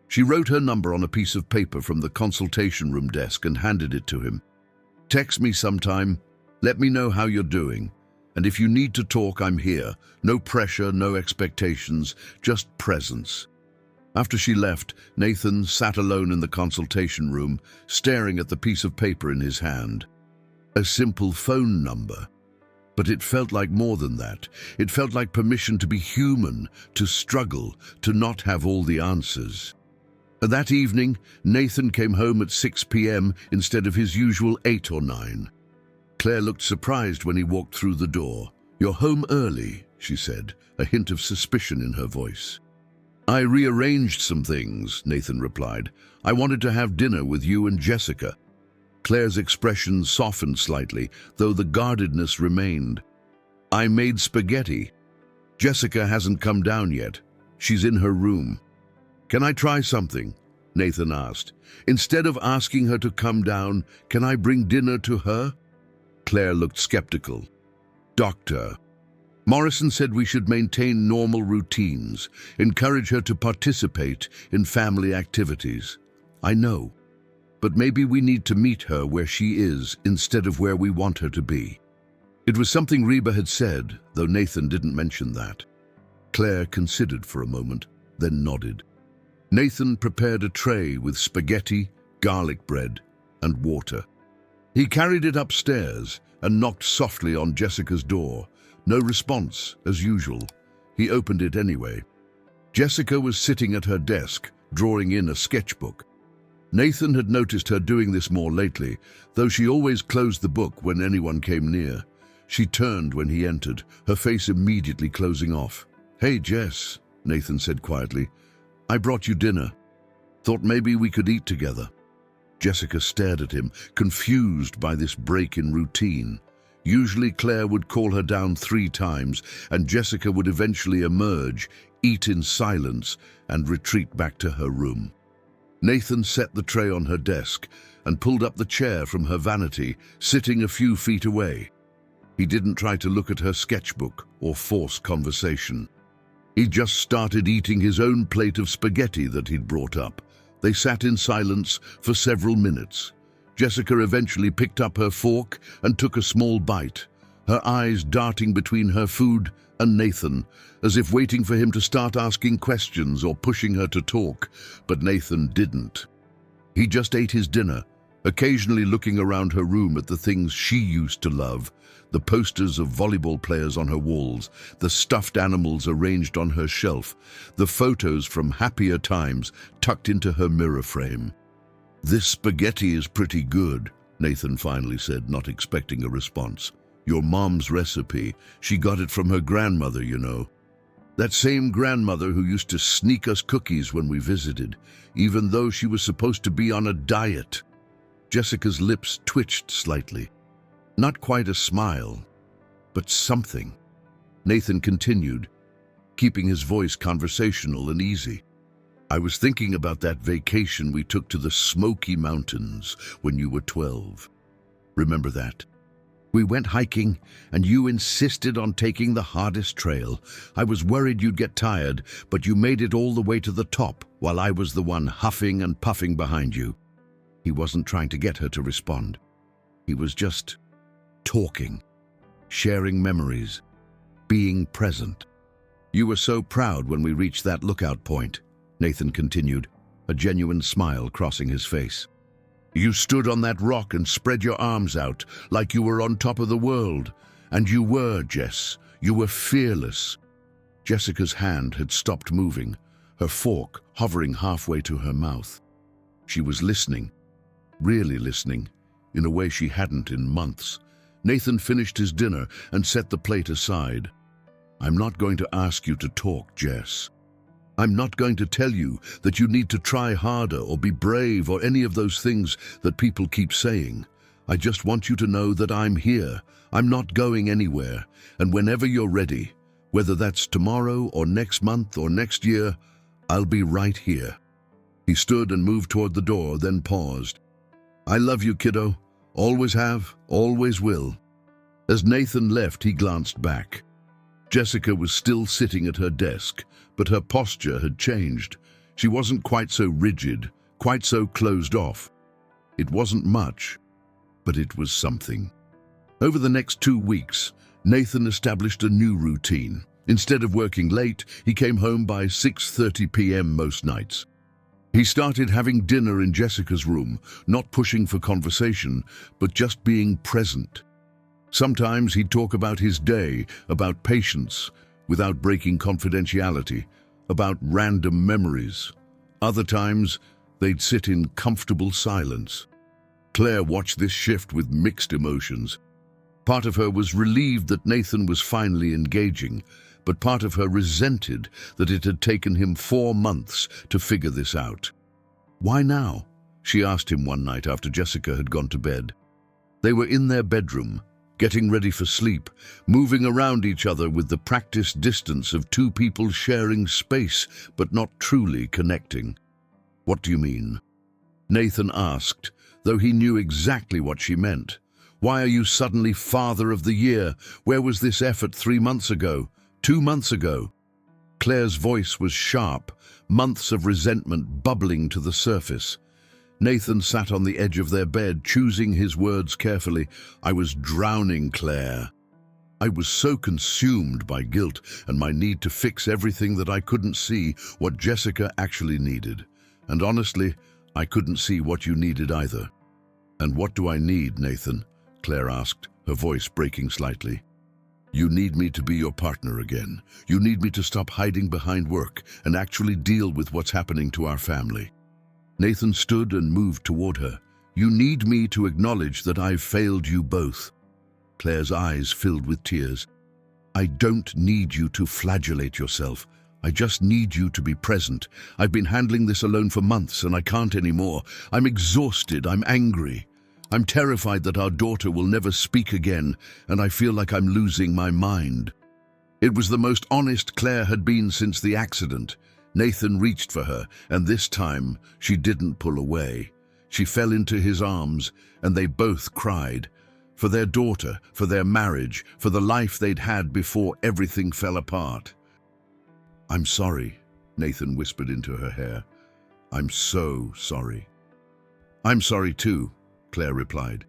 She wrote her number on a piece of paper from the consultation room desk and handed it to him. Text me sometime. Let me know how you're doing. And if you need to talk, I'm here. No pressure, no expectations, just presence. After she left, Nathan sat alone in the consultation room, staring at the piece of paper in his hand. A simple phone number. But it felt like more than that. It felt like permission to be human, to struggle, to not have all the answers. That evening, Nathan came home at 6 p.m. instead of his usual 8 or 9. Claire looked surprised when he walked through the door. You're home early, she said, a hint of suspicion in her voice. I rearranged some things, Nathan replied. I wanted to have dinner with you and Jessica. Claire's expression softened slightly, though the guardedness remained. I made spaghetti. Jessica hasn't come down yet. She's in her room. Can I try something? Nathan asked. Instead of asking her to come down, can I bring dinner to her? Claire looked skeptical. Doctor, Morrison said we should maintain normal routines, encourage her to participate in family activities. I know, but maybe we need to meet her where she is instead of where we want her to be. It was something Reba had said, though Nathan didn't mention that. Claire considered for a moment, then nodded. Nathan prepared a tray with spaghetti, garlic bread, and water. He carried it upstairs and knocked softly on Jessica's door. No response, as usual. He opened it anyway. Jessica was sitting at her desk, drawing in a sketchbook. Nathan had noticed her doing this more lately, though she always closed the book when anyone came near. She turned when he entered, her face immediately closing off. Hey, Jess, Nathan said quietly. I brought you dinner. Thought maybe we could eat together. Jessica stared at him, confused by this break in routine. Usually Claire would call her down 3 times, and Jessica would eventually emerge, eat in silence, and retreat back to her room. Nathan set the tray on her desk and pulled up the chair from her vanity, sitting a few feet away. He didn't try to look at her sketchbook or force conversation. He just started eating his own plate of spaghetti that he'd brought up. They sat in silence for several minutes. Jessica eventually picked up her fork and took a small bite, her eyes darting between her food and Nathan, as if waiting for him to start asking questions or pushing her to talk, but Nathan didn't. He just ate his dinner, occasionally looking around her room at the things she used to love, the posters of volleyball players on her walls, the stuffed animals arranged on her shelf, the photos from happier times tucked into her mirror frame. "This spaghetti is pretty good," Nathan finally said, not expecting a response. "Your mom's recipe. She got it from her grandmother, you know. That same grandmother who used to sneak us cookies when we visited, even though she was supposed to be on a diet." Jessica's lips twitched slightly. Not quite a smile, but something. Nathan continued, keeping his voice conversational and easy. "I was thinking about that vacation we took to the Smoky Mountains when you were 12. Remember that? We went hiking, and you insisted on taking the hardest trail. I was worried you'd get tired, but you made it all the way to the top, while I was the one huffing and puffing behind you." He wasn't trying to get her to respond. He was just talking, sharing memories, being present. "You were so proud when we reached that lookout point," Nathan continued, a genuine smile crossing his face. "You stood on that rock and spread your arms out like you were on top of the world. And you were, Jess. You were fearless." Jessica's hand had stopped moving, her fork hovering halfway to her mouth. She was listening, really listening, in a way she hadn't in months. Nathan finished his dinner and set the plate aside. "I'm not going to ask you to talk, Jess. I'm not going to tell you that you need to try harder or be brave or any of those things that people keep saying. I just want you to know that I'm here. I'm not going anywhere. And whenever you're ready, whether that's tomorrow or next month or next year, I'll be right here." He stood and moved toward the door, then paused. "I love you, kiddo. Always have, always will." As Nathan left, he glanced back. Jessica was still sitting at her desk, but her posture had changed. She wasn't quite so rigid, quite so closed off. It wasn't much, but it was something. Over the next 2 weeks, Nathan established a new routine. Instead of working late, he came home by 6:30 p.m. most nights. He started having dinner in Jessica's room, not pushing for conversation, but just being present. Sometimes he'd talk about his day, about patience, without breaking confidentiality, about random memories. Other times, they'd sit in comfortable silence. Claire watched this shift with mixed emotions. Part of her was relieved that Nathan was finally engaging, but part of her resented that it had taken him 4 months to figure this out. "Why now?" she asked him one night after Jessica had gone to bed. They were in their bedroom, getting ready for sleep, moving around each other with the practiced distance of 2 people sharing space but not truly connecting. "What do you mean?" Nathan asked, though he knew exactly what she meant. "Why are you suddenly Father of the Year? Where was this effort 3 months ago? 2 months ago?" Claire's voice was sharp, months of resentment bubbling to the surface. Nathan sat on the edge of their bed, choosing his words carefully. "I was drowning, Claire. I was so consumed by guilt and my need to fix everything that I couldn't see what Jessica actually needed. And honestly, I couldn't see what you needed either." "And what do I need, Nathan?" Claire asked, her voice breaking slightly. "You need me to be your partner again. You need me to stop hiding behind work and actually deal with what's happening to our family." Nathan stood and moved toward her. "You need me to acknowledge that I've failed you both." Claire's eyes filled with tears. "I don't need you to flagellate yourself. I just need you to be present. I've been handling this alone for months and I can't anymore. I'm exhausted. I'm angry. I'm terrified that our daughter will never speak again, and I feel like I'm losing my mind." It was the most honest Claire had been since the accident. Nathan reached for her, and this time she didn't pull away. She fell into his arms, and they both cried. For their daughter, for their marriage, for the life they'd had before everything fell apart. "I'm sorry," Nathan whispered into her hair. "I'm so sorry." "I'm sorry too," Claire replied.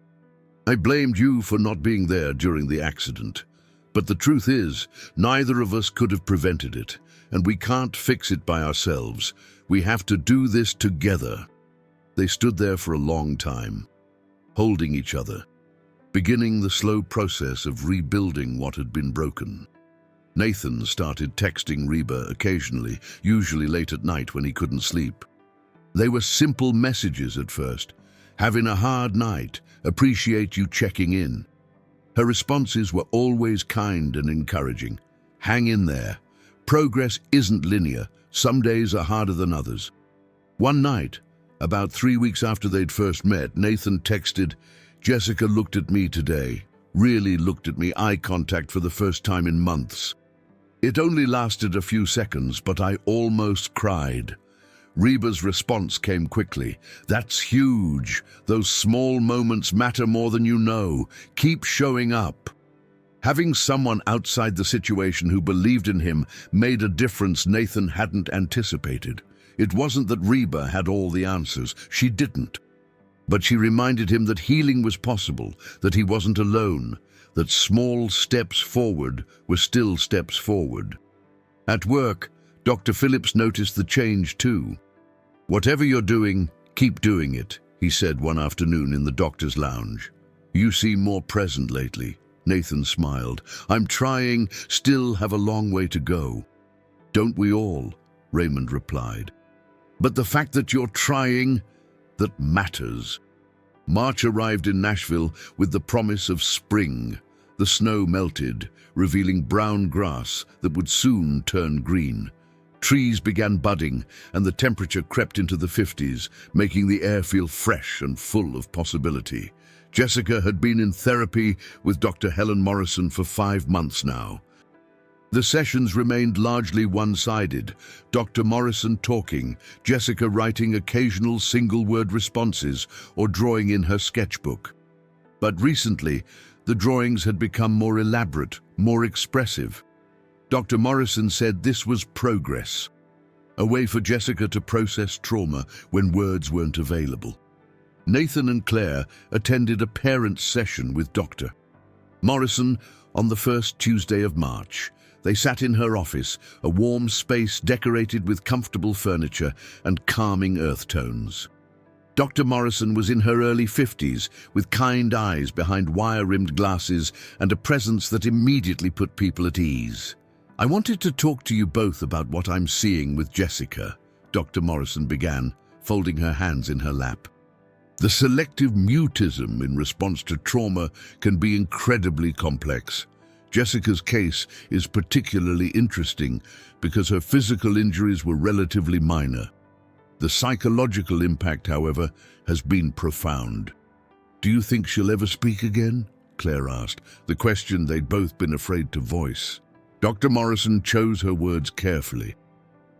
"I blamed you for not being there during the accident. But the truth is, neither of us could have prevented it, and we can't fix it by ourselves. We have to do this together." They stood there for a long time. holding each other, beginning the slow process of rebuilding what had been broken. Nathan started texting Reba occasionally, usually late at night when he couldn't sleep. They were simple messages at first. "Having a hard night, appreciate you checking in." Her responses were always kind and encouraging. "Hang in there. Progress isn't linear. Some days are harder than others." One night, about 3 weeks after they'd first met, Nathan texted, "Jessica looked at me today. Really looked at me, eye contact for the first time in months. It only lasted a few seconds, but I almost cried." Reba's response came quickly. "That's huge. Those small moments matter more than you know. Keep showing up." Having someone outside the situation who believed in him made a difference Nathan hadn't anticipated. It wasn't that Reba had all the answers. She didn't. But she reminded him that healing was possible, that he wasn't alone, that small steps forward were still steps forward. At work, Dr. Phillips noticed the change too. "Whatever you're doing, keep doing it," he said one afternoon in the doctor's lounge. "You seem more present lately." Nathan smiled. "I'm trying, still have a long way to go." "Don't we all?" Raymond replied. "But the fact that you're trying, that matters." March arrived in Nashville with the promise of spring. The snow melted, revealing brown grass that would soon turn green. Trees began budding, and the temperature crept into the 50s, making the air feel fresh and full of possibility. Jessica had been in therapy with Dr. Helen Morrison for 5 months now. The sessions remained largely one-sided, Dr. Morrison talking, Jessica writing occasional single-word responses or drawing in her sketchbook. But recently, the drawings had become more elaborate, more expressive. Dr. Morrison said this was progress, a way for Jessica to process trauma when words weren't available. Nathan and Claire attended a parents' session with Dr. Morrison on the first Tuesday of March. They sat in her office, a warm space decorated with comfortable furniture and calming earth tones. Dr. Morrison was in her early 50s, with kind eyes behind wire-rimmed glasses and a presence that immediately put people at ease. "I wanted to talk to you both about what I'm seeing with Jessica," Dr. Morrison began, folding her hands in her lap. "The selective mutism in response to trauma can be incredibly complex. Jessica's case is particularly interesting because her physical injuries were relatively minor. The psychological impact, however, has been profound." "Do you think she'll ever speak again?" Claire asked, the question they'd both been afraid to voice. Dr. Morrison chose her words carefully.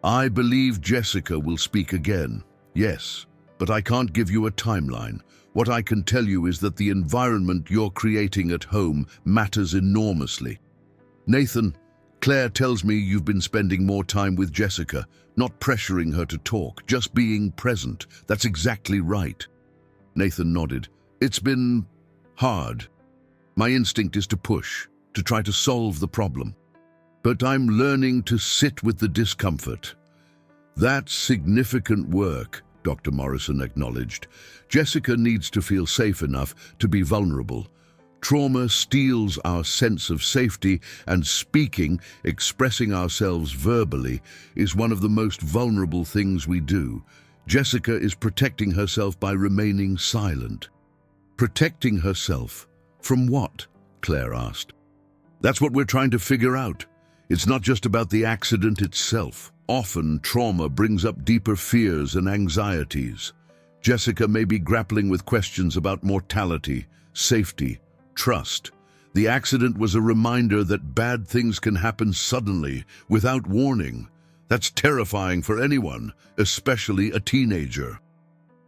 "I believe Jessica will speak again, yes, but I can't give you a timeline. What I can tell you is that the environment you're creating at home matters enormously." "Nathan, Claire tells me you've been spending more time with Jessica, not pressuring her to talk, just being present. That's exactly right." Nathan nodded. "It's been hard. My instinct is to push, to try to solve the problem. But I'm learning to sit with the discomfort. That's significant work," Dr. Morrison acknowledged. "Jessica needs to feel safe enough to be vulnerable. Trauma steals our sense of safety, and speaking, expressing ourselves verbally, is one of the most vulnerable things we do. Jessica is protecting herself by remaining silent." "Protecting herself? From what?" Claire asked. "That's what we're trying to figure out. It's not just about the accident itself. Often, trauma brings up deeper fears and anxieties. Jessica may be grappling with questions about mortality, safety, trust. The accident was a reminder that bad things can happen suddenly, without warning. That's terrifying for anyone, especially a teenager."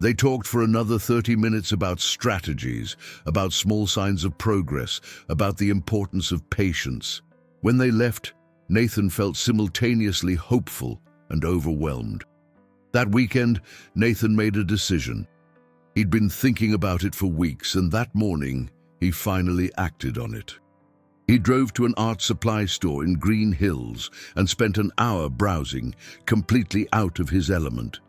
They talked for another 30 minutes about strategies, about small signs of progress, about the importance of patience. When they left, Nathan felt simultaneously hopeful and overwhelmed. That weekend, Nathan made a decision. He'd been thinking about it for weeks, and that morning, he finally acted on it. He drove to an art supply store in Green Hills and spent an hour browsing, completely out of his element.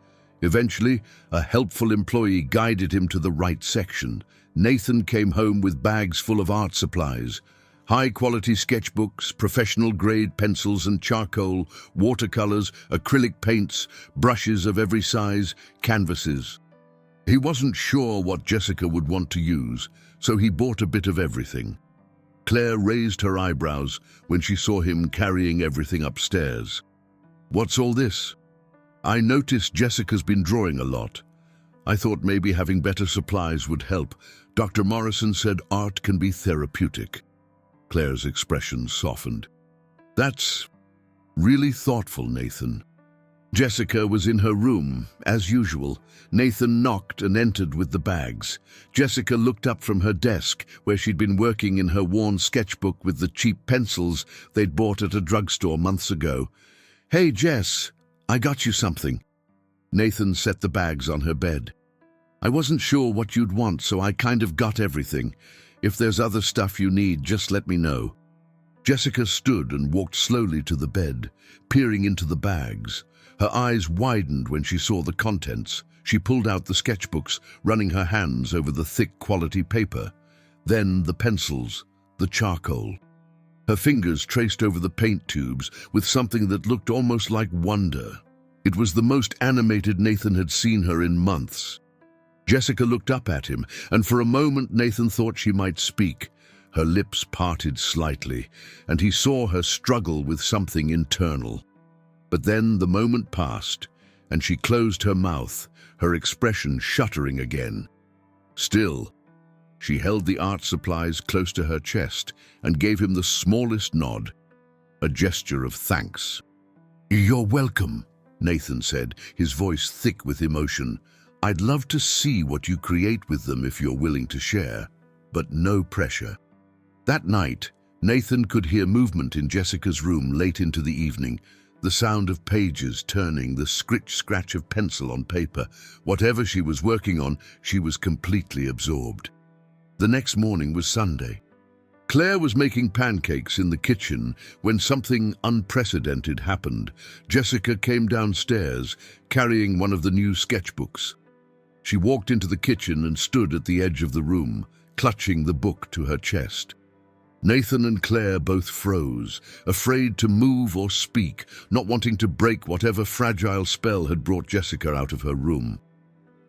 Eventually, a helpful employee guided him to the right section. Nathan came home with bags full of art supplies. High-quality sketchbooks, professional-grade pencils and charcoal, watercolors, acrylic paints, brushes of every size, canvases. He wasn't sure what Jessica would want to use, so he bought a bit of everything. Claire raised her eyebrows when she saw him carrying everything upstairs. "What's all this?" "I noticed Jessica's been drawing a lot. I thought maybe having better supplies would help. Dr. Morrison said art can be therapeutic." Claire's expression softened. "That's really thoughtful, Nathan." Jessica was in her room, as usual. Nathan knocked and entered with the bags. Jessica looked up from her desk, where she'd been working in her worn sketchbook with the cheap pencils they'd bought at a drugstore months ago. "Hey, Jess, I got you something." Nathan set the bags on her bed. "I wasn't sure what you'd want, so I kind of got everything. If there's other stuff you need, just let me know." Jessica stood and walked slowly to the bed, peering into the bags. Her eyes widened when she saw the contents. She pulled out the sketchbooks, running her hands over the thick quality paper. Then the pencils, the charcoal. Her fingers traced over the paint tubes with something that looked almost like wonder. It was the most animated Nathan had seen her in months. Jessica looked up at him, and for a moment Nathan thought she might speak. Her lips parted slightly, and he saw her struggle with something internal. But then the moment passed, and she closed her mouth, her expression shuttering again. Still, she held the art supplies close to her chest and gave him the smallest nod, a gesture of thanks. "You're welcome," Nathan said, his voice thick with emotion. "I'd love to see what you create with them if you're willing to share, but no pressure." That night, Nathan could hear movement in Jessica's room late into the evening, the sound of pages turning, the scritch-scratch of pencil on paper. Whatever she was working on, she was completely absorbed. The next morning was Sunday. Claire was making pancakes in the kitchen when something unprecedented happened. Jessica came downstairs, carrying one of the new sketchbooks. She walked into the kitchen and stood at the edge of the room, clutching the book to her chest. Nathan and Claire both froze, afraid to move or speak, not wanting to break whatever fragile spell had brought Jessica out of her room.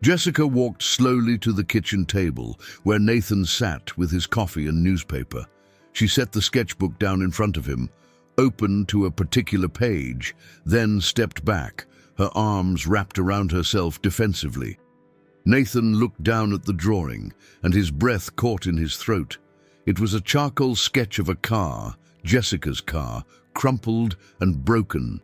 Jessica walked slowly to the kitchen table, where Nathan sat with his coffee and newspaper. She set the sketchbook down in front of him, opened to a particular page, then stepped back, her arms wrapped around herself defensively. Nathan looked down at the drawing, and his breath caught in his throat. It was a charcoal sketch of a car, Jessica's car, crumpled and broken.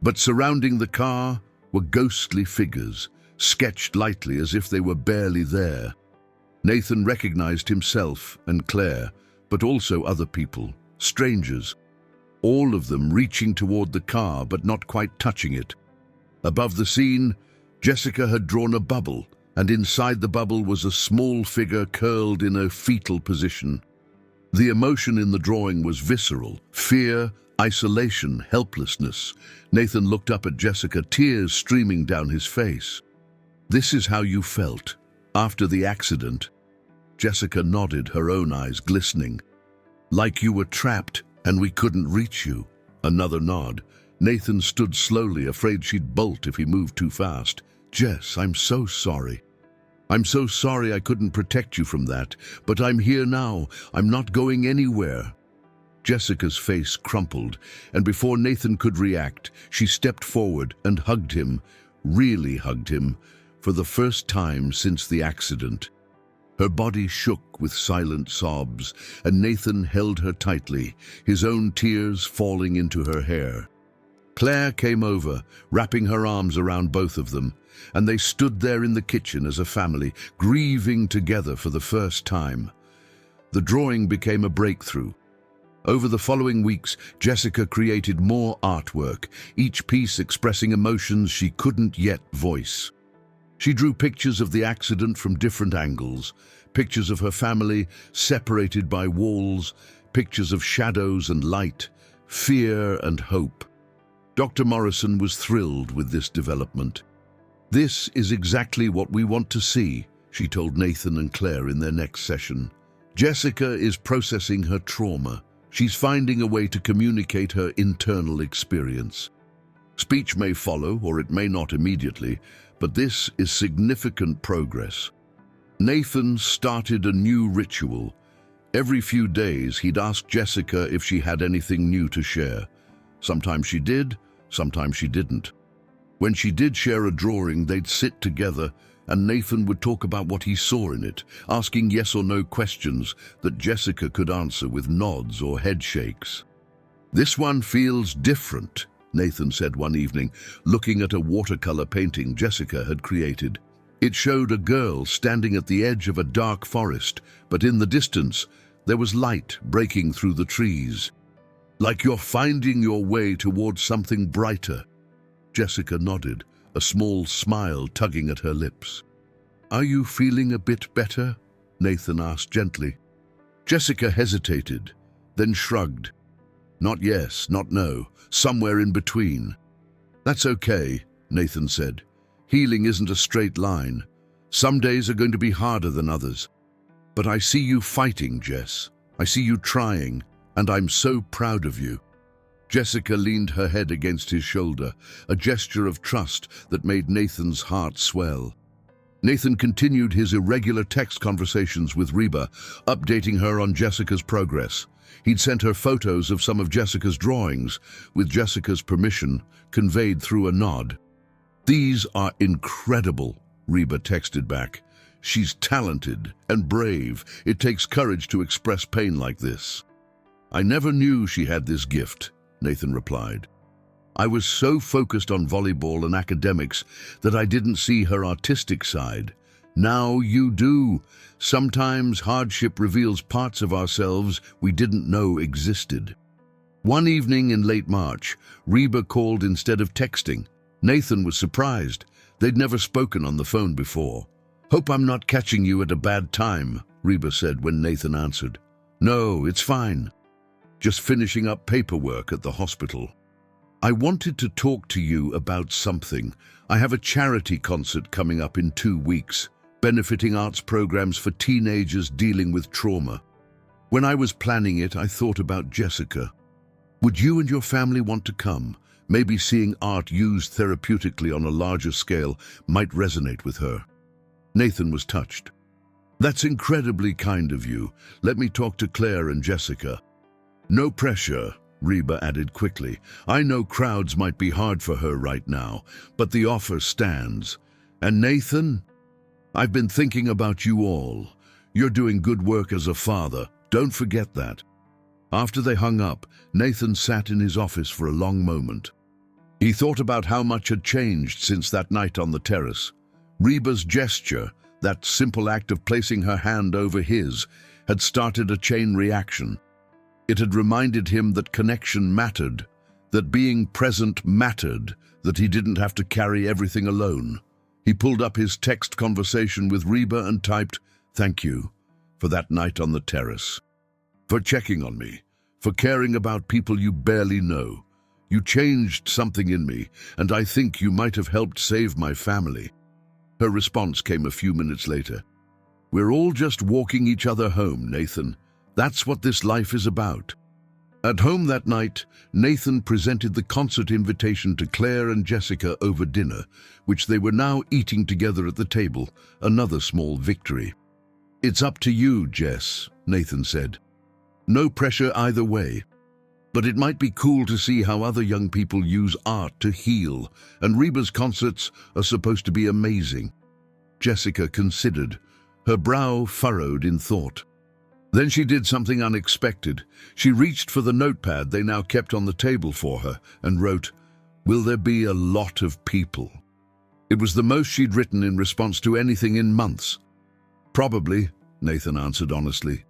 But surrounding the car were ghostly figures, sketched lightly as if they were barely there. Nathan recognized himself and Claire, but also other people, strangers, all of them reaching toward the car but not quite touching it. Above the scene, Jessica had drawn a bubble, and inside the bubble was a small figure curled in a fetal position. The emotion in the drawing was visceral: fear, isolation, helplessness. Nathan looked up at Jessica, tears streaming down his face. "This is how you felt after the accident?" Jessica nodded, her own eyes glistening. "Like you were trapped and we couldn't reach you?" Another nod. Nathan stood slowly, afraid she'd bolt if he moved too fast. "Jess, I'm so sorry. I'm so sorry I couldn't protect you from that, but I'm here now. I'm not going anywhere." Jessica's face crumpled, and before Nathan could react, she stepped forward and hugged him, really hugged him, for the first time since the accident. Her body shook with silent sobs, and Nathan held her tightly, his own tears falling into her hair. Claire came over, wrapping her arms around both of them, and they stood there in the kitchen as a family, grieving together for the first time. The drawing became a breakthrough. Over the following weeks, Jessica created more artwork, each piece expressing emotions she couldn't yet voice. She drew pictures of the accident from different angles, pictures of her family separated by walls, pictures of shadows and light, fear and hope. Dr. Morrison was thrilled with this development. "This is exactly what we want to see," she told Nathan and Claire in their next session. Jessica is processing her trauma. She's finding a way to communicate her internal experience. Speech may follow, or it may not immediately, but this is significant progress. Nathan started a new ritual. Every few days, he'd ask Jessica if she had anything new to share. Sometimes she did, sometimes she didn't. When she did share a drawing, they'd sit together, and Nathan would talk about what he saw in it, asking yes or no questions that Jessica could answer with nods or head shakes. "This one feels different," Nathan said one evening, looking at a watercolor painting Jessica had created. It showed a girl standing at the edge of a dark forest, but in the distance, there was light breaking through the trees. "Like you're finding your way towards something brighter." Jessica nodded, a small smile tugging at her lips. "Are you feeling a bit better?" Nathan asked gently. Jessica hesitated, then shrugged. "Not yes, not no, somewhere in between." "That's okay," Nathan said. "Healing isn't a straight line. Some days are going to be harder than others. But I see you fighting, Jess. I see you trying, and I'm so proud of you." Jessica leaned her head against his shoulder, a gesture of trust that made Nathan's heart swell. Nathan continued his irregular text conversations with Reba, updating her on Jessica's progress. He'd sent her photos of some of Jessica's drawings, with Jessica's permission, conveyed through a nod. "These are incredible," Reba texted back. "She's talented and brave. It takes courage to express pain like this." "I never knew she had this gift," Nathan replied. "I was so focused on volleyball and academics that I didn't see her artistic side. Now you do. Sometimes hardship reveals parts of ourselves we didn't know existed." One evening in late March, Reba called instead of texting. Nathan was surprised. They'd never spoken on the phone before. "Hope I'm not catching you at a bad time," Reba said when Nathan answered. "No, it's fine. Just finishing up paperwork at the hospital. I wanted to talk to you about something. I have a charity concert coming up in 2 weeks, benefiting arts programs for teenagers dealing with trauma. When I was planning it, I thought about Jessica. Would you and your family want to come? Maybe seeing art used therapeutically on a larger scale might resonate with her." Nathan was touched. "That's incredibly kind of you. Let me talk to Claire and Jessica." "No pressure," Reba added quickly. "I know crowds might be hard for her right now, but the offer stands. And Nathan, I've been thinking about you all. You're doing good work as a father. Don't forget that." After they hung up, Nathan sat in his office for a long moment. He thought about how much had changed since that night on the terrace. Reba's gesture, that simple act of placing her hand over his, had started a chain reaction. It had reminded him that connection mattered, that being present mattered, that he didn't have to carry everything alone. He pulled up his text conversation with Reba and typed, "Thank you for that night on the terrace. For checking on me, for caring about people you barely know. You changed something in me, and I think you might have helped save my family." Her response came a few minutes later. "We're all just walking each other home, Nathan. That's what this life is about." At home that night, Nathan presented the concert invitation to Claire and Jessica over dinner, which they were now eating together at the table, another small victory. "It's up to you, Jess," Nathan said. "No pressure either way. But it might be cool to see how other young people use art to heal, and Reba's concerts are supposed to be amazing." Jessica considered, her brow furrowed in thought. Then she did something unexpected. She reached for the notepad they now kept on the table for her and wrote, "Will there be a lot of people?" It was the most she'd written in response to anything in months. "Probably," Nathan answered honestly.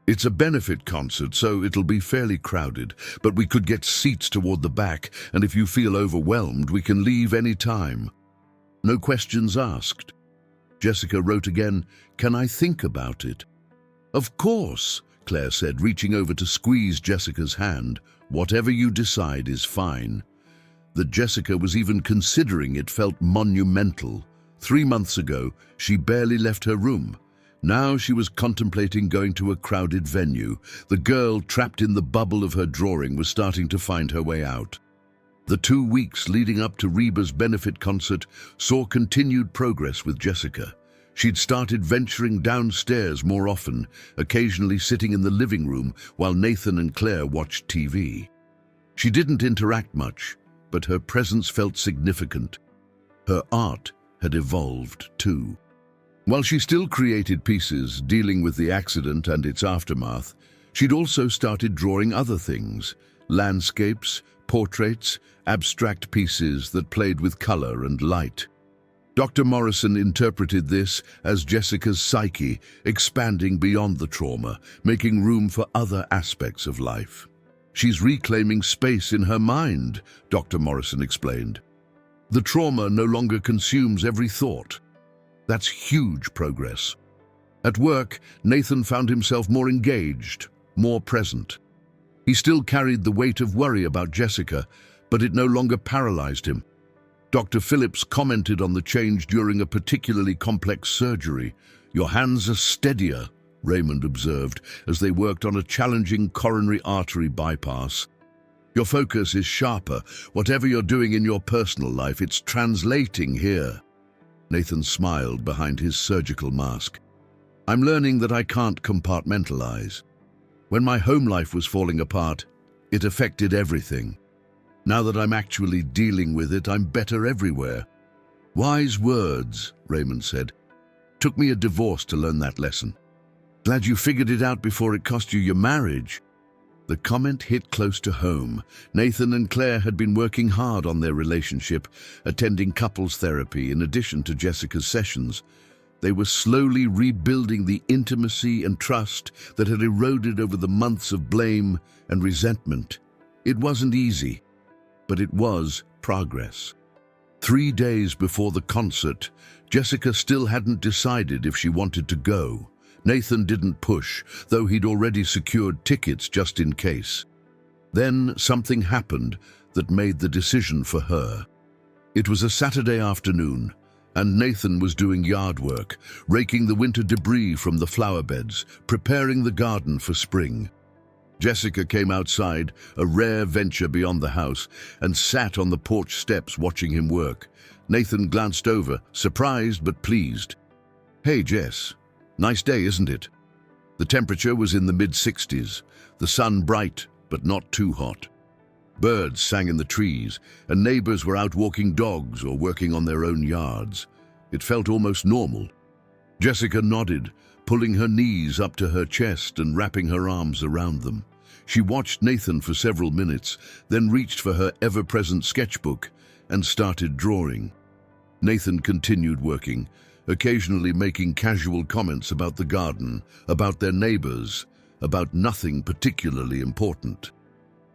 "It's a benefit concert, so it'll be fairly crowded, but we could get seats toward the back, and if you feel overwhelmed, we can leave any time. No questions asked." Jessica wrote again, "Can I think about it?" "Of course," Claire said, reaching over to squeeze Jessica's hand. "Whatever you decide is fine." That Jessica was even considering it felt monumental. 3 months ago, she barely left her room. Now she was contemplating going to a crowded venue. The girl trapped in the bubble of her drawing was starting to find her way out. The 2 weeks leading up to Reba's benefit concert saw continued progress with Jessica. She'd started venturing downstairs more often, occasionally sitting in the living room while Nathan and Claire watched TV. She didn't interact much, but her presence felt significant. Her art had evolved too. While she still created pieces dealing with the accident and its aftermath, she'd also started drawing other things: landscapes, portraits, abstract pieces that played with color and light. Dr. Morrison interpreted this as Jessica's psyche expanding beyond the trauma, making room for other aspects of life. She's reclaiming space in her mind, Dr. Morrison explained. The trauma no longer consumes every thought. That's huge progress. At work, Nathan found himself more engaged, more present. He still carried the weight of worry about Jessica, but it no longer paralyzed him. Dr. Phillips commented on the change during a particularly complex surgery. "Your hands are steadier," Raymond observed, as they worked on a challenging coronary artery bypass. "Your focus is sharper. Whatever you're doing in your personal life, it's translating here." Nathan smiled behind his surgical mask. "I'm learning that I can't compartmentalize. When my home life was falling apart, it affected everything. Now that I'm actually dealing with it, I'm better everywhere." "Wise words," Raymond said. "Took me a divorce to learn that lesson. Glad you figured it out before it cost you your marriage." The comment hit close to home. Nathan and Claire had been working hard on their relationship, attending couples therapy in addition to Jessica's sessions. They were slowly rebuilding the intimacy and trust that had eroded over the months of blame and resentment. It wasn't easy, but it was progress. 3 days before the concert, Jessica still hadn't decided if she wanted to go. Nathan didn't push, though he'd already secured tickets just in case. Then something happened that made the decision for her. It was a Saturday afternoon, and Nathan was doing yard work, raking the winter debris from the flower beds, preparing the garden for spring. Jessica came outside, a rare venture beyond the house, and sat on the porch steps watching him work. Nathan glanced over, surprised but pleased. "Hey, Jess. Nice day, isn't it?" The temperature was in the mid-60s, the sun bright but not too hot. Birds sang in the trees, and neighbors were out walking dogs or working on their own yards. It felt almost normal. Jessica nodded, pulling her knees up to her chest and wrapping her arms around them. She watched Nathan for several minutes, then reached for her ever-present sketchbook and started drawing. Nathan continued working, occasionally making casual comments about the garden, about their neighbors, about nothing particularly important.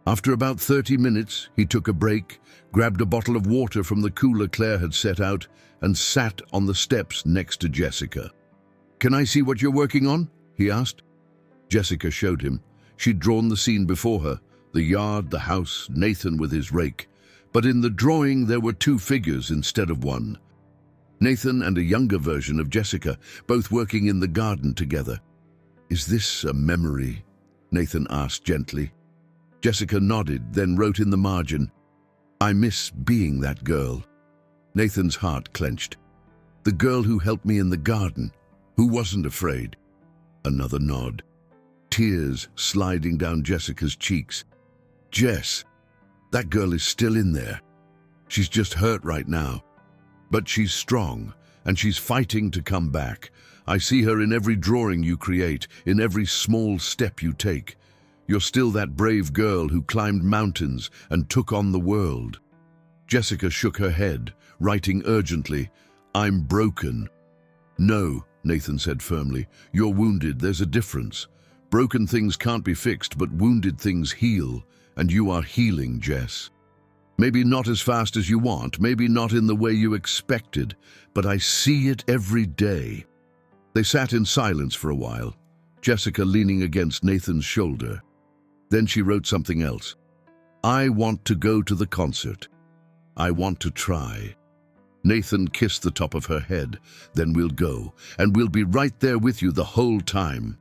After about 30 minutes, he took a break, grabbed a bottle of water from the cooler Claire had set out, and sat on the steps next to Jessica. "Can I see what you're working on?" he asked. Jessica showed him. She'd drawn the scene before her, the yard, the house, Nathan with his rake. But in the drawing there were 2 figures instead of one. Nathan and a younger version of Jessica, both working in the garden together. "Is this a memory?" Nathan asked gently. Jessica nodded, then wrote in the margin, "I miss being that girl." Nathan's heart clenched. "The girl who helped me in the garden, who wasn't afraid." Another nod. Tears sliding down Jessica's cheeks. "Jess, that girl is still in there. She's just hurt right now. But she's strong, and she's fighting to come back. I see her in every drawing you create, in every small step you take. You're still that brave girl who climbed mountains and took on the world." Jessica shook her head, writing urgently, "I'm broken." "No," Nathan said firmly, "you're wounded. There's a difference. Broken things can't be fixed, but wounded things heal, and you are healing, Jess. Maybe not as fast as you want, maybe not in the way you expected, but I see it every day." They sat in silence for a while, Jessica leaning against Nathan's shoulder. Then she wrote something else. "I want to go to the concert. I want to try." Nathan kissed the top of her head. Then we'll go, and we'll be right there with you the whole time.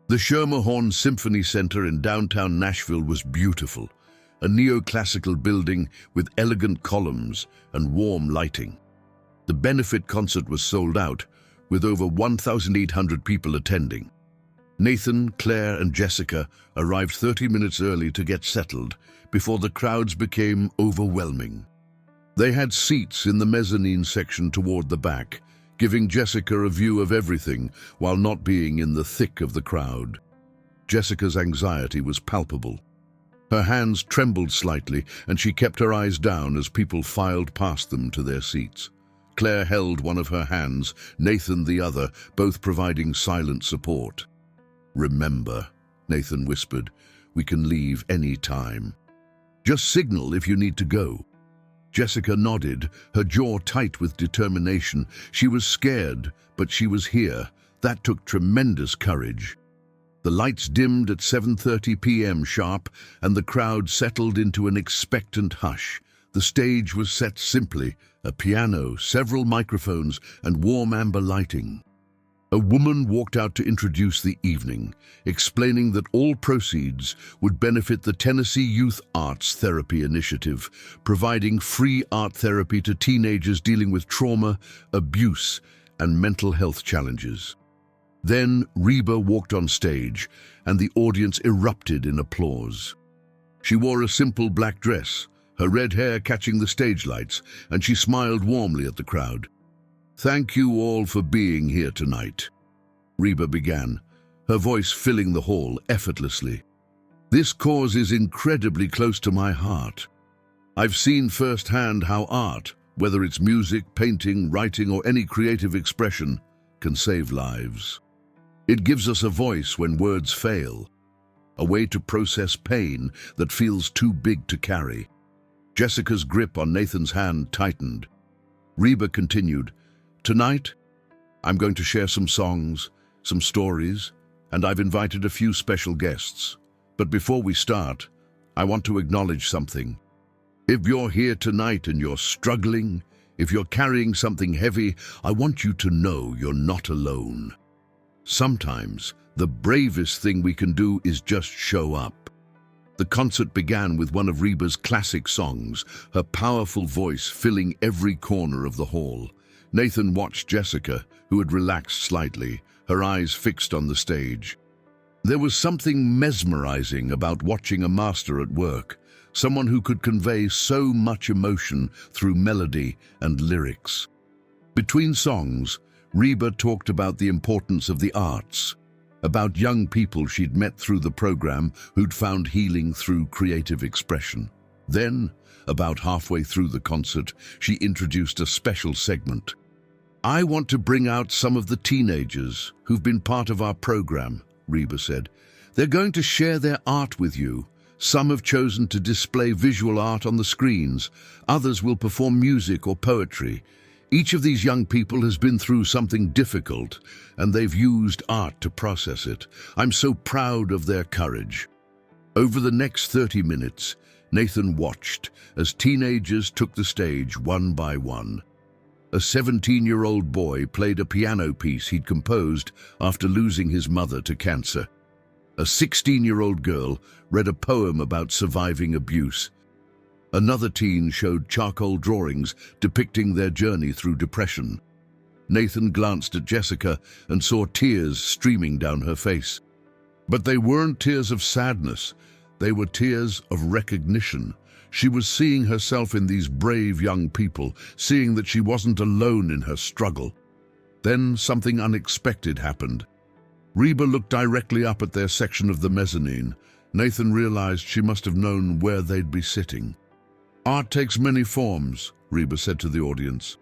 The Schermerhorn Symphony Center in downtown Nashville was beautiful, a neoclassical building with elegant columns and warm lighting. The benefit concert was sold out, with over 1,800 people attending. Nathan, Claire, and Jessica arrived 30 minutes early to get settled before the crowds became overwhelming. They had seats in the mezzanine section toward the back, giving Jessica a view of everything while not being in the thick of the crowd. Jessica's anxiety was palpable. Her hands trembled slightly, and she kept her eyes down as people filed past them to their seats. Claire held one of her hands, Nathan the other, both providing silent support. "Remember," Nathan whispered, "we can leave any time. Just signal if you need to go." Jessica nodded, her jaw tight with determination. She was scared, but she was here. That took tremendous courage. The lights dimmed at 7:30 p.m. sharp, and the crowd settled into an expectant hush. The stage was set simply, a piano, several microphones, and warm amber lighting. A woman walked out to introduce the evening, explaining that all proceeds would benefit the Tennessee Youth Arts Therapy Initiative, providing free art therapy to teenagers dealing with trauma, abuse, and mental health challenges. Then Reba walked on stage, and the audience erupted in applause. She wore a simple black dress, her red hair catching the stage lights, and she smiled warmly at the crowd. "Thank you all for being here tonight," Reba began, her voice filling the hall effortlessly. "This cause is incredibly close to my heart. I've seen firsthand how art, whether it's music, painting, writing, or any creative expression, can save lives. It gives us a voice when words fail, a way to process pain that feels too big to carry." Jessica's grip on Nathan's hand tightened. Reba continued, "Tonight, I'm going to share some songs, some stories, and I've invited a few special guests. But before we start, I want to acknowledge something. If you're here tonight and you're struggling, if you're carrying something heavy, I want you to know you're not alone. Sometimes, the bravest thing we can do is just show up." The concert began with one of Reba's classic songs, her powerful voice filling every corner of the hall. Nathan watched Jessica, who had relaxed slightly, her eyes fixed on the stage. There was something mesmerizing about watching a master at work, someone who could convey so much emotion through melody and lyrics. Between songs, Reba talked about the importance of the arts, about young people she'd met through the program who'd found healing through creative expression. Then, about halfway through the concert, she introduced a special segment. "I want to bring out some of the teenagers who've been part of our program," Reba said. "They're going to share their art with you. Some have chosen to display visual art on the screens. Others will perform music or poetry. Each of these young people has been through something difficult, and they've used art to process it. I'm so proud of their courage." Over the next 30 minutes, Nathan watched as teenagers took the stage one by one. A 17-year-old boy played a piano piece he'd composed after losing his mother to cancer. A 16-year-old girl read a poem about surviving abuse. Another teen showed charcoal drawings depicting their journey through depression. Nathan glanced at Jessica and saw tears streaming down her face. But they weren't tears of sadness. They were tears of recognition. She was seeing herself in these brave young people, seeing that she wasn't alone in her struggle. Then something unexpected happened. Reba looked directly up at their section of the mezzanine. Nathan realized she must have known where they'd be sitting. "Art takes many forms," Reba said to the audience.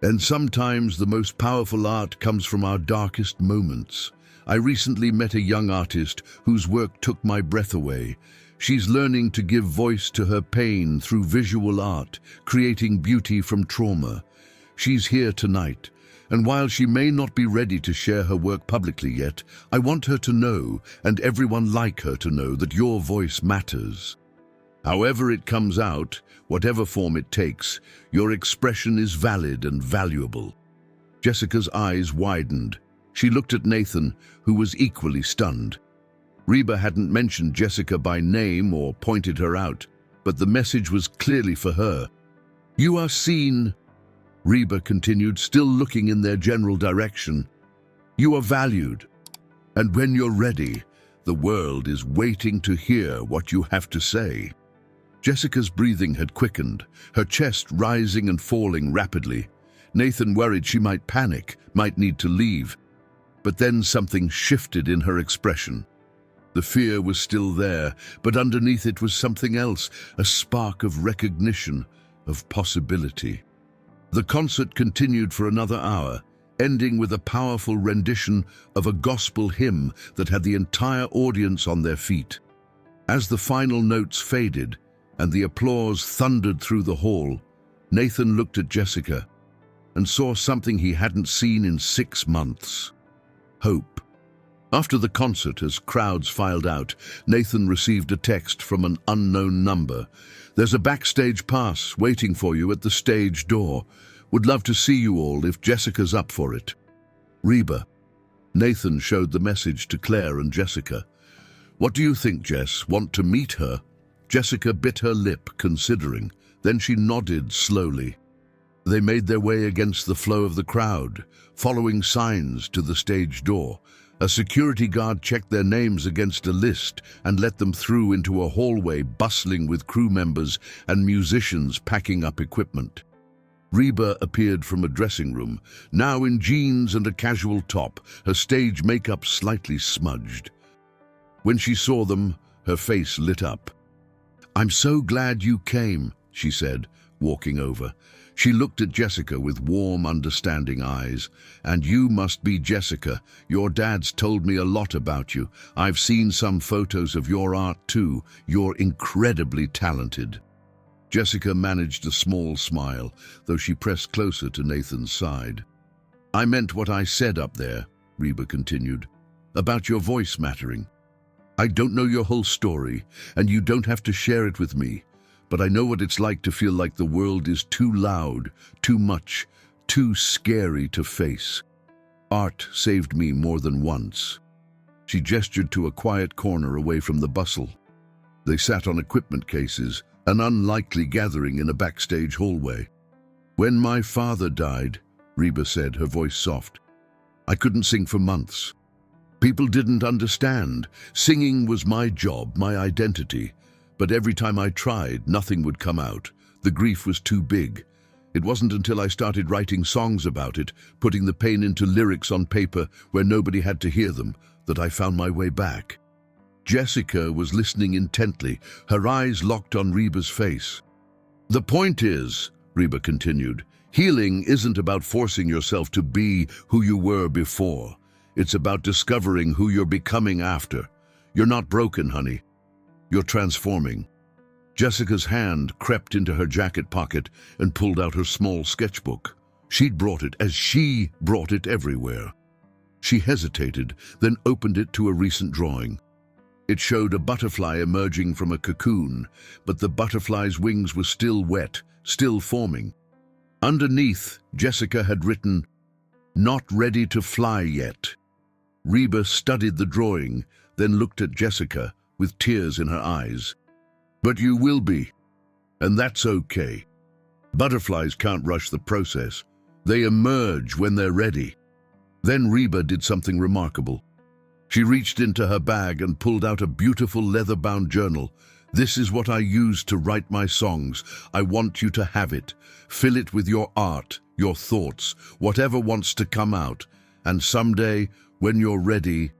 "And sometimes the most powerful art comes from our darkest moments. I recently met a young artist whose work took my breath away. She's learning to give voice to her pain through visual art, creating beauty from trauma. She's here tonight, and while she may not be ready to share her work publicly yet, I want her to know, and everyone like her to know, that your voice matters." However it comes out, whatever form it takes, your expression is valid and valuable." Jessica's eyes widened. She looked at Nathan, who was equally stunned. Reba hadn't mentioned Jessica by name or pointed her out, but the message was clearly for her. "You are seen," Reba continued, still looking in their general direction. "You are valued. And when you're ready, the world is waiting to hear what you have to say." Jessica's breathing had quickened, her chest rising and falling rapidly. Nathan worried she might panic, might need to leave. But then something shifted in her expression. The fear was still there, but underneath it was something else, a spark of recognition, of possibility. The concert continued for another hour, ending with a powerful rendition of a gospel hymn that had the entire audience on their feet. As the final notes faded and the applause thundered through the hall, Nathan looked at Jessica and saw something he hadn't seen in 6 months. Hope. After the concert, as crowds filed out, Nathan received a text from an unknown number. "There's a backstage pass waiting for you at the stage door. Would love to see you all if Jessica's up for it. Reba." Nathan showed the message to Claire and Jessica. "What do you think, Jess? Want to meet her?" Jessica bit her lip, considering. Then she nodded slowly. They made their way against the flow of the crowd, following signs to the stage door. A security guard checked their names against a list and let them through into a hallway bustling with crew members and musicians packing up equipment. Reba appeared from a dressing room, now in jeans and a casual top, her stage makeup slightly smudged. When she saw them, her face lit up. "I'm so glad you came," she said, walking over. She looked at Jessica with warm, understanding eyes. "And you must be Jessica. Your dad's told me a lot about you. I've seen some photos of your art too. You're incredibly talented." Jessica managed a small smile, though she pressed closer to Nathan's side. "I meant what I said up there," Reba continued, "about your voice mattering. I don't know your whole story, and you don't have to share it with me. But I know what it's like to feel like the world is too loud, too much, too scary to face. Art saved me more than once." She gestured to a quiet corner away from the bustle. They sat on equipment cases, an unlikely gathering in a backstage hallway. "When my father died," Reba said, her voice soft, "I couldn't sing for months. People didn't understand. Singing was my job, my identity. But every time I tried, nothing would come out. The grief was too big. It wasn't until I started writing songs about it, putting the pain into lyrics on paper where nobody had to hear them, that I found my way back." Jessica was listening intently, her eyes locked on Reba's face. "The point is," Reba continued, "healing isn't about forcing yourself to be who you were before. It's about discovering who you're becoming after. You're not broken, honey. You're transforming." Jessica's hand crept into her jacket pocket and pulled out her small sketchbook. She'd brought it as she brought it everywhere. She hesitated, then opened it to a recent drawing. It showed a butterfly emerging from a cocoon, but the butterfly's wings were still wet, still forming. Underneath, Jessica had written, "Not ready to fly yet." Reba studied the drawing, then looked at Jessica with tears in her eyes. "But you will be, and that's okay. Butterflies can't rush the process. They emerge when they're ready." Then Reba did something remarkable. She reached into her bag and pulled out a beautiful leather-bound journal. "This is what I use to write my songs. I want you to have it. Fill it with your art, your thoughts, whatever wants to come out. And someday, when you're ready,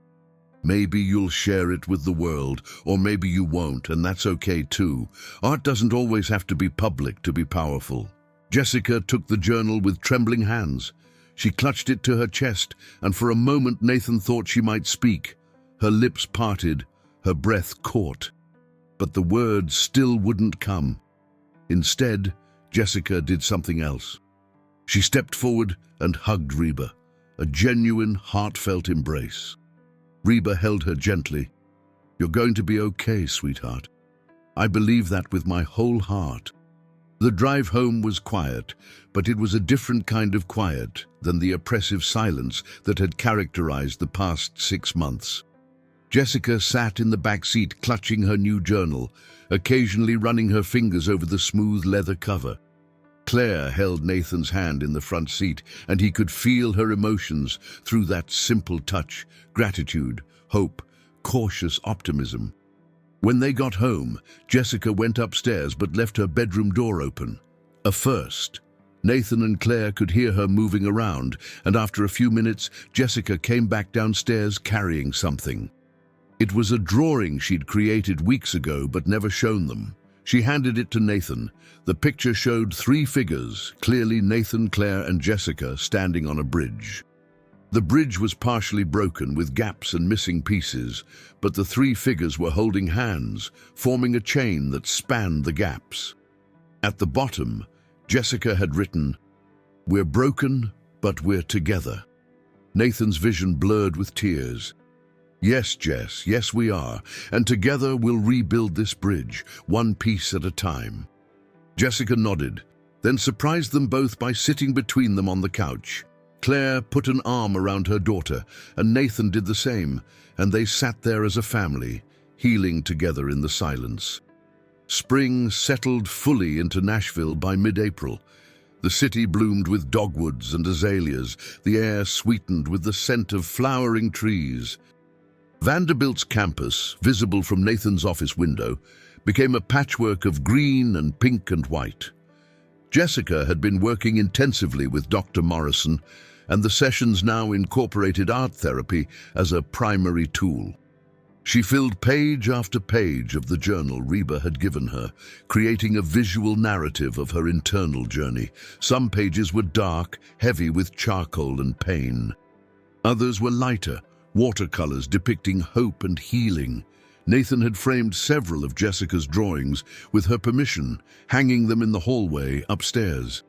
maybe you'll share it with the world, or maybe you won't, and that's okay too. Art doesn't always have to be public to be powerful." Jessica took the journal with trembling hands. She clutched it to her chest, and for a moment Nathan thought she might speak. Her lips parted, her breath caught. But the words still wouldn't come. Instead, Jessica did something else. She stepped forward and hugged Reba, a genuine, heartfelt embrace. Reba held her gently. "You're going to be okay, sweetheart. I believe that with my whole heart. The drive home was quiet, but it was a different kind of quiet than the oppressive silence that had characterized the past 6 months. Jessica sat in the back seat clutching her new journal, occasionally running her fingers over the smooth leather cover. Claire held Nathan's hand in the front seat, and he could feel her emotions through that simple touch: gratitude, hope, cautious optimism. When they got home, Jessica went upstairs but left her bedroom door open. A first. Nathan and Claire could hear her moving around, and after a few minutes, Jessica came back downstairs carrying something. It was a drawing she'd created weeks ago but never shown them. She handed it to Nathan. The picture showed 3 figures, clearly Nathan, Claire, and Jessica, standing on a bridge. The bridge was partially broken with gaps and missing pieces, but the 3 figures were holding hands, forming a chain that spanned the gaps. At the bottom, Jessica had written, "We're broken, but we're together." Nathan's vision blurred with tears. "Yes, Jess, yes we are, and together we'll rebuild this bridge, one piece at a time." Jessica nodded, then surprised them both by sitting between them on the couch. Claire put an arm around her daughter, and Nathan did the same, and they sat there as a family, healing together in the silence. Spring settled fully into Nashville by mid-April. The city bloomed with dogwoods and azaleas, the air sweetened with the scent of flowering trees. Vanderbilt's campus, visible from Nathan's office window, became a patchwork of green and pink and white. Jessica had been working intensively with Dr. Morrison, and the sessions now incorporated art therapy as a primary tool. She filled page after page of the journal Reba had given her, creating a visual narrative of her internal journey. Some pages were dark, heavy with charcoal and pain. Others were lighter, watercolors depicting hope and healing. Nathan had framed several of Jessica's drawings, with her permission, hanging them in the hallway upstairs.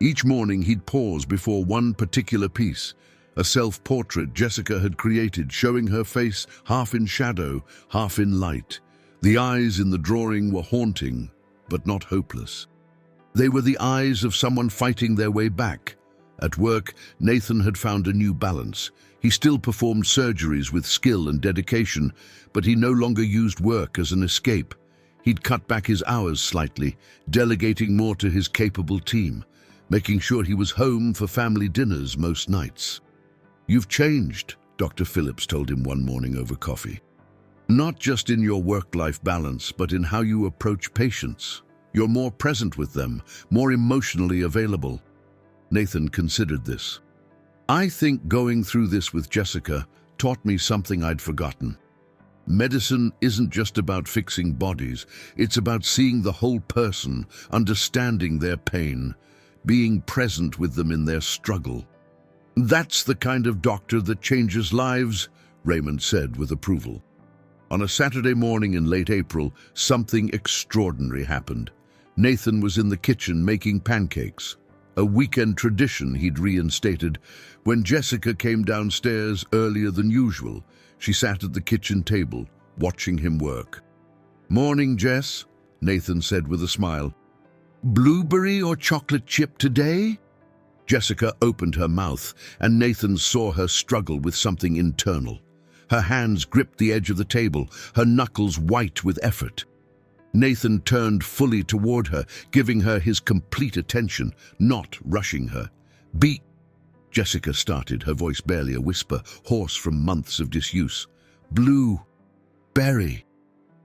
Each morning he'd pause before one particular piece, a self-portrait Jessica had created, showing her face half in shadow, half in light. The eyes in the drawing were haunting, but not hopeless. They were the eyes of someone fighting their way back. At work, Nathan had found a new balance. He still performed surgeries with skill and dedication, but he no longer used work as an escape. He'd cut back his hours slightly, delegating more to his capable team, making sure he was home for family dinners most nights. "You've changed," Dr. Phillips told him one morning over coffee. "Not just in your work-life balance, but in how you approach patients. You're more present with them, more emotionally available." Nathan considered this. "I think going through this with Jessica taught me something I'd forgotten. Medicine isn't just about fixing bodies, it's about seeing the whole person, understanding their pain, being present with them in their struggle. That's the kind of doctor that changes lives," Raymond said with approval. On a Saturday morning in late April, something extraordinary happened. Nathan was in the kitchen making pancakes, a weekend tradition he'd reinstated. When Jessica came downstairs earlier than usual, she sat at the kitchen table, watching him work. "Morning, Jess," Nathan said with a smile. "Blueberry or chocolate chip today?" Jessica opened her mouth, and Nathan saw her struggle with something internal. Her hands gripped the edge of the table, her knuckles white with effort. Nathan turned fully toward her, giving her his complete attention, not rushing her. Jessica started, her voice barely a whisper, hoarse from months of disuse. "Berry."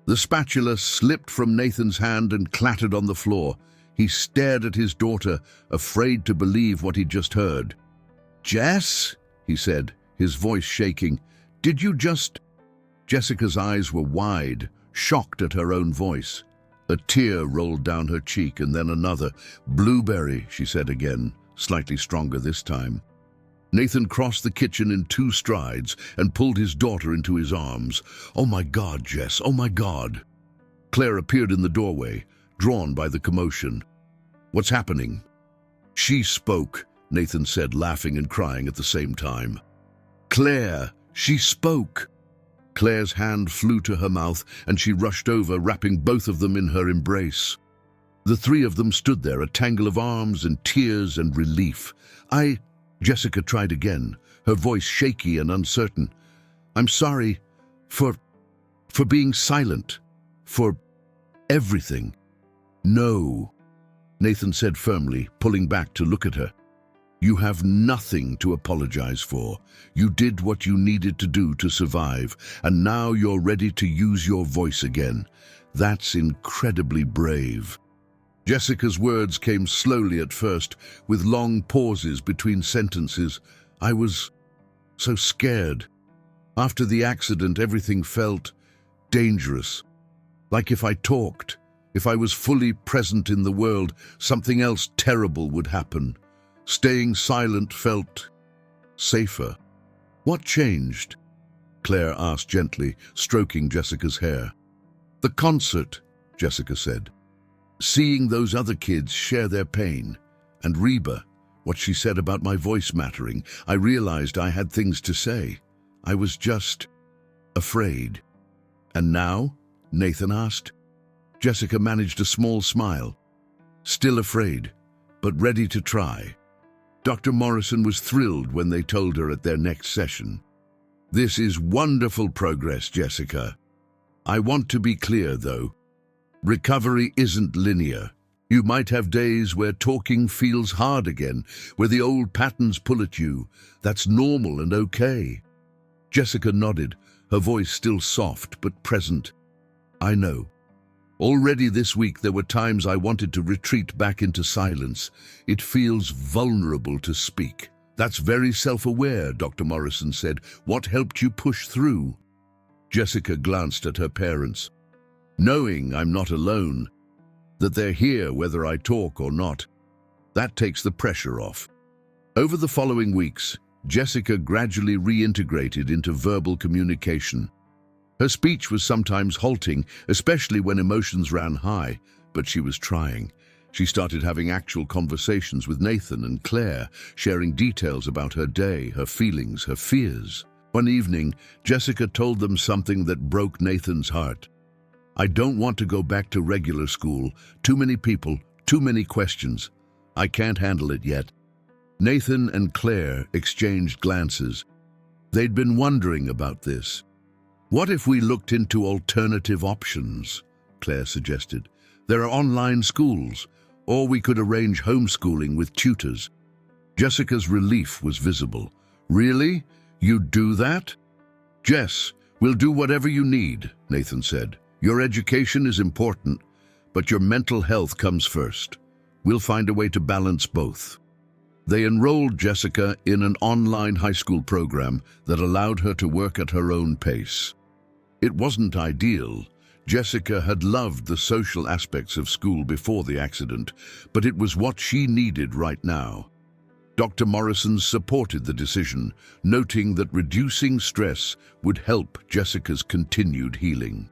The spatula slipped from Nathan's hand and clattered on the floor. He stared at his daughter, afraid to believe what he'd just heard. "Jess," he said, his voice shaking, "did you just—" Jessica's eyes were wide, shocked at her own voice. A tear rolled down her cheek, and then another. "Blueberry," she said again, slightly stronger this time. Nathan crossed the kitchen in 2 strides and pulled his daughter into his arms. "Oh my God, Jess, oh my God." Claire appeared in the doorway, drawn by the commotion. "What's happening?" "She spoke," Nathan said, laughing and crying at the same time. "Claire, she spoke." Claire's hand flew to her mouth, and she rushed over, wrapping both of them in her embrace. The three of them stood there, a tangle of arms and tears and relief. Jessica tried again, her voice shaky and uncertain. I'm sorry for being silent, for everything. No, Nathan said firmly, pulling back to look at her. You have nothing to apologize for. You did what you needed to do to survive, and now you're ready to use your voice again. That's incredibly brave. Jessica's words came slowly at first, with long pauses between sentences. I was so scared. After the accident, everything felt dangerous. Like if I talked, if I was fully present in the world, something else terrible would happen. Staying silent felt safer. What changed? Claire asked gently, stroking Jessica's hair. The concert, Jessica said. Seeing those other kids share their pain. And Reba, what she said about my voice mattering, I realized I had things to say. I was just afraid. And now? Nathan asked. Jessica managed a small smile. Still afraid, but ready to try. Dr. Morrison was thrilled when they told her at their next session. This is wonderful progress, Jessica. I want to be clear, though. Recovery isn't linear. You might have days where talking feels hard again, where the old patterns pull at you. That's normal and okay. Jessica nodded, her voice still soft but present. I know. Already this week there were times I wanted to retreat back into silence. It feels vulnerable to speak. That's very self-aware, Dr. Morrison said. What helped you push through? Jessica glanced at her parents. Knowing I'm not alone, that they're here whether I talk or not, that takes the pressure off. Over the following weeks, Jessica gradually reintegrated into verbal communication. Her speech was sometimes halting, especially when emotions ran high, but she was trying. She started having actual conversations with Nathan and Claire, sharing details about her day, her feelings, her fears. One evening, Jessica told them something that broke Nathan's heart. I don't want to go back to regular school. Too many people, too many questions. I can't handle it yet. Nathan and Claire exchanged glances. They'd been wondering about this. What if we looked into alternative options? Claire suggested. There are online schools, or we could arrange homeschooling with tutors. Jessica's relief was visible. Really? You'd do that? Jess, we'll do whatever you need, Nathan said. Your education is important, but your mental health comes first. We'll find a way to balance both. They enrolled Jessica in an online high school program that allowed her to work at her own pace. It wasn't ideal. Jessica had loved the social aspects of school before the accident, but it was what she needed right now. Dr. Morrison supported the decision, noting that reducing stress would help Jessica's continued healing.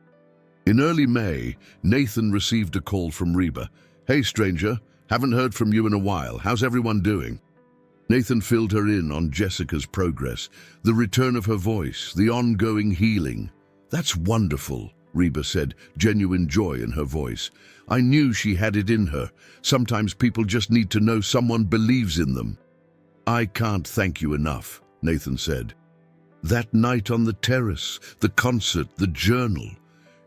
In early May, Nathan received a call from Reba. Hey, stranger, haven't heard from you in a while. How's everyone doing? Nathan filled her in on Jessica's progress, the return of her voice, the ongoing healing. That's wonderful, Reba said, genuine joy in her voice. I knew she had it in her. Sometimes people just need to know someone believes in them. I can't thank you enough, Nathan said. That night on the terrace, the concert, the journal.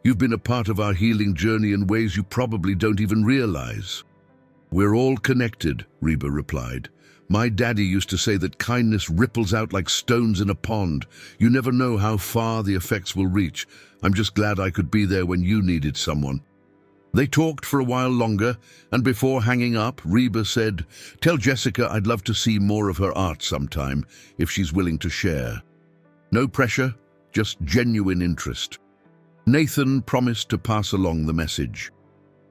You've been a part of our healing journey in ways you probably don't even realize. We're all connected, Reba replied. My daddy used to say that kindness ripples out like stones in a pond. You never know how far the effects will reach. I'm just glad I could be there when you needed someone. They talked for a while longer, and before hanging up, Reba said, Tell Jessica I'd love to see more of her art sometime, if she's willing to share. No pressure, just genuine interest. Nathan promised to pass along the message.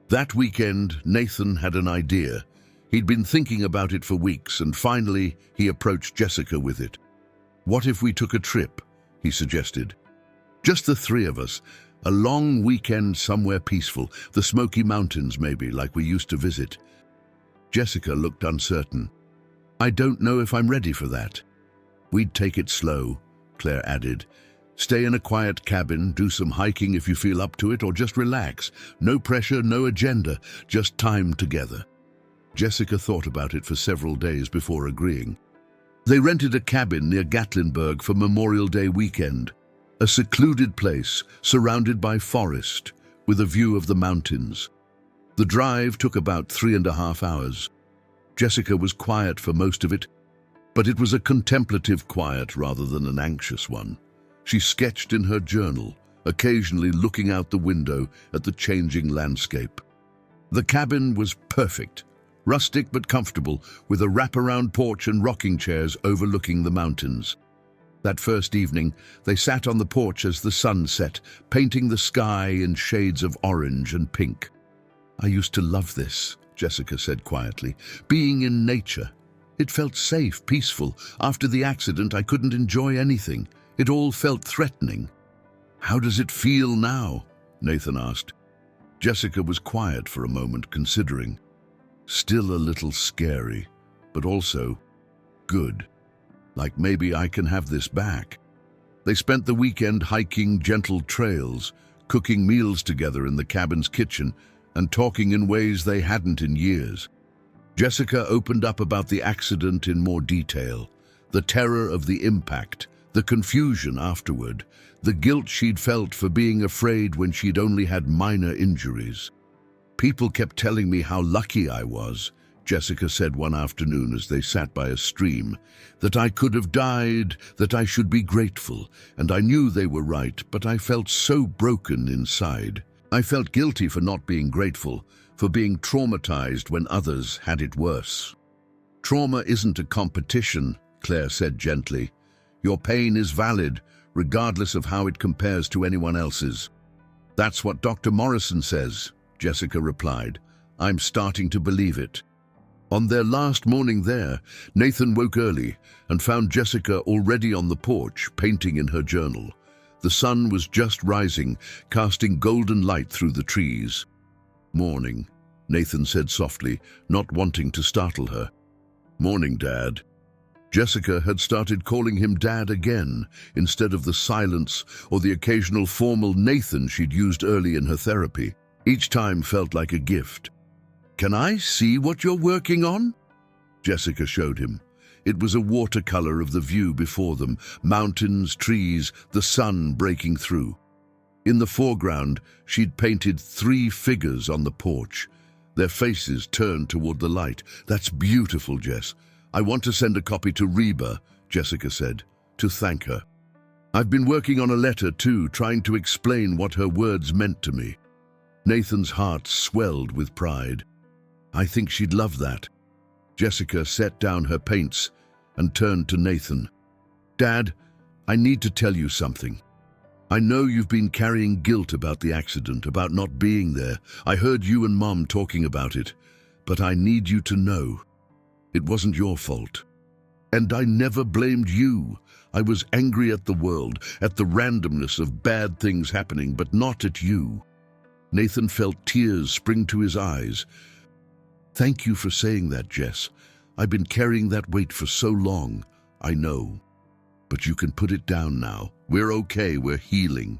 That weekend, Nathan had an idea. He'd been thinking about it for weeks, and finally, he approached Jessica with it. What if we took a trip? He suggested. Just the three of us. A long weekend somewhere peaceful, the Smoky Mountains maybe, like we used to visit. Jessica looked uncertain. I don't know if I'm ready for that. We'd take it slow, Claire added. Stay in a quiet cabin, do some hiking if you feel up to it, or just relax. No pressure, no agenda, just time together. Jessica thought about it for several days before agreeing. They rented a cabin near Gatlinburg for Memorial Day weekend, a secluded place surrounded by forest with a view of the mountains. The drive took about 3.5 hours. Jessica was quiet for most of it, but it was a contemplative quiet rather than an anxious one. She sketched in her journal, occasionally looking out the window at the changing landscape. The cabin was perfect, rustic but comfortable, with a wraparound porch and rocking chairs overlooking the mountains. That first evening, they sat on the porch as the sun set, painting the sky in shades of orange and pink. "I used to love this," Jessica said quietly, "being in nature. It felt safe, peaceful. After the accident, I couldn't enjoy anything. It all felt threatening." "How does it feel now?" Nathan asked. Jessica was quiet for a moment, considering. "Still a little scary, but also good. Like maybe I can have this back." They spent the weekend hiking gentle trails, cooking meals together in the cabin's kitchen, and talking in ways they hadn't in years. Jessica opened up about the accident in more detail, the terror of the impact, the confusion afterward, the guilt she'd felt for being afraid when she'd only had minor injuries. "People kept telling me how lucky I was," Jessica said one afternoon as they sat by a stream, "that I could have died, that I should be grateful, and I knew they were right, but I felt so broken inside. I felt guilty for not being grateful, for being traumatized when others had it worse." "Trauma isn't a competition," Claire said gently. "Your pain is valid, regardless of how it compares to anyone else's." "That's what Dr. Morrison says," Jessica replied. "I'm starting to believe it." On their last morning there, Nathan woke early and found Jessica already on the porch, painting in her journal. The sun was just rising, casting golden light through the trees. "Morning," Nathan said softly, not wanting to startle her. "Morning, Dad." Jessica had started calling him Dad again, instead of the silence or the occasional formal Nathan she'd used early in her therapy. Each time felt like a gift. "Can I see what you're working on?" Jessica showed him. It was a watercolor of the view before them, mountains, trees, the sun breaking through. In the foreground, she'd painted 3 figures on the porch, their faces turned toward the light. "That's beautiful, Jess. I want to send a copy to Reba," Jessica said, "to thank her. I've been working on a letter too, trying to explain what her words meant to me." Nathan's heart swelled with pride. "I think she'd love that." Jessica set down her paints and turned to Nathan. "Dad, I need to tell you something. I know you've been carrying guilt about the accident, about not being there. I heard you and Mom talking about it, but I need you to know. It wasn't your fault. And I never blamed you. I was angry at the world, at the randomness of bad things happening, but not at you." Nathan felt tears spring to his eyes. "Thank you for saying that, Jess. I've been carrying that weight for so long. I know. But you can put it down now. We're okay, we're healing."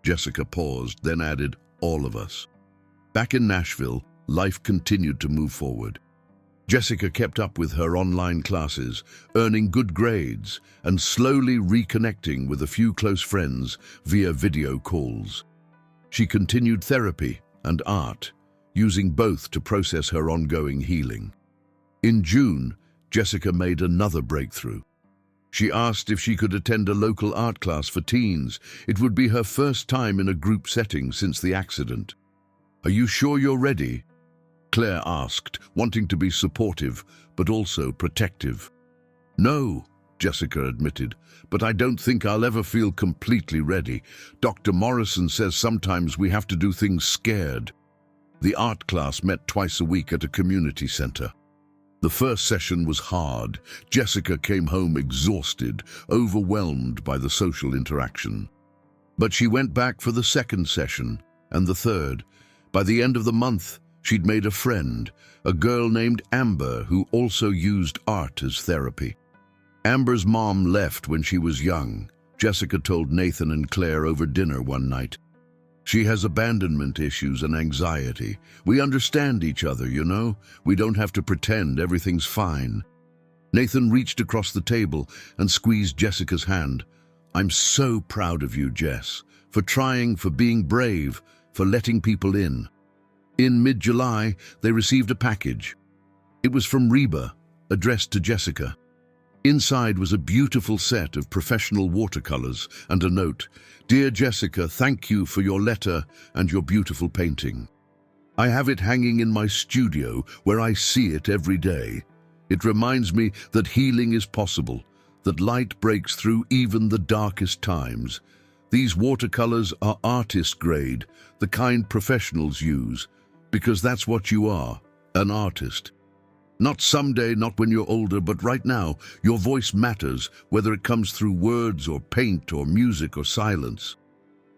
Jessica paused, then added, "All of us." Back in Nashville, life continued to move forward. Jessica kept up with her online classes, earning good grades, and slowly reconnecting with a few close friends via video calls. She continued therapy and art, using both to process her ongoing healing. In June, Jessica made another breakthrough. She asked if she could attend a local art class for teens. It would be her first time in a group setting since the accident. "Are you sure you're ready?" Claire asked, wanting to be supportive, but also protective. "No," Jessica admitted, "but I don't think I'll ever feel completely ready. Dr. Morrison says sometimes we have to do things scared." The art class met twice a week at a community center. The first session was hard. Jessica came home exhausted, overwhelmed by the social interaction. But she went back for the second session, and the third. By the end of the month, she'd made a friend, a girl named Amber who also used art as therapy. Amber's mom left when she was young, Jessica told Nathan and Claire over dinner one night. "She has abandonment issues and anxiety. We understand each other, you know? We don't have to pretend everything's fine." Nathan reached across the table and squeezed Jessica's hand. "I'm so proud of you, Jess, for trying, for being brave, for letting people in." In mid-July, they received a package. It was from Reba, addressed to Jessica. Inside was a beautiful set of professional watercolors and a note. "Dear Jessica, thank you for your letter and your beautiful painting. I have it hanging in my studio where I see it every day. It reminds me that healing is possible, that light breaks through even the darkest times. These watercolors are artist grade, the kind professionals use, because that's what you are, an artist. Not someday, not when you're older, but right now, your voice matters, whether it comes through words or paint or music or silence.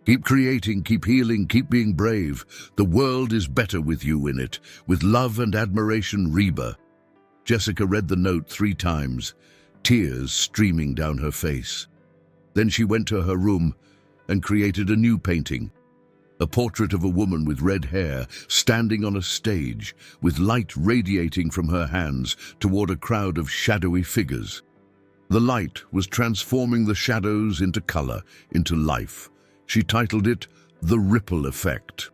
Keep creating, keep healing, keep being brave. The world is better with you in it. With love and admiration, Reba." Jessica read the note 3 times, tears streaming down her face. Then she went to her room and created a new painting. A portrait of a woman with red hair standing on a stage, with light radiating from her hands toward a crowd of shadowy figures. The light was transforming the shadows into color, into life. She titled it The Ripple Effect.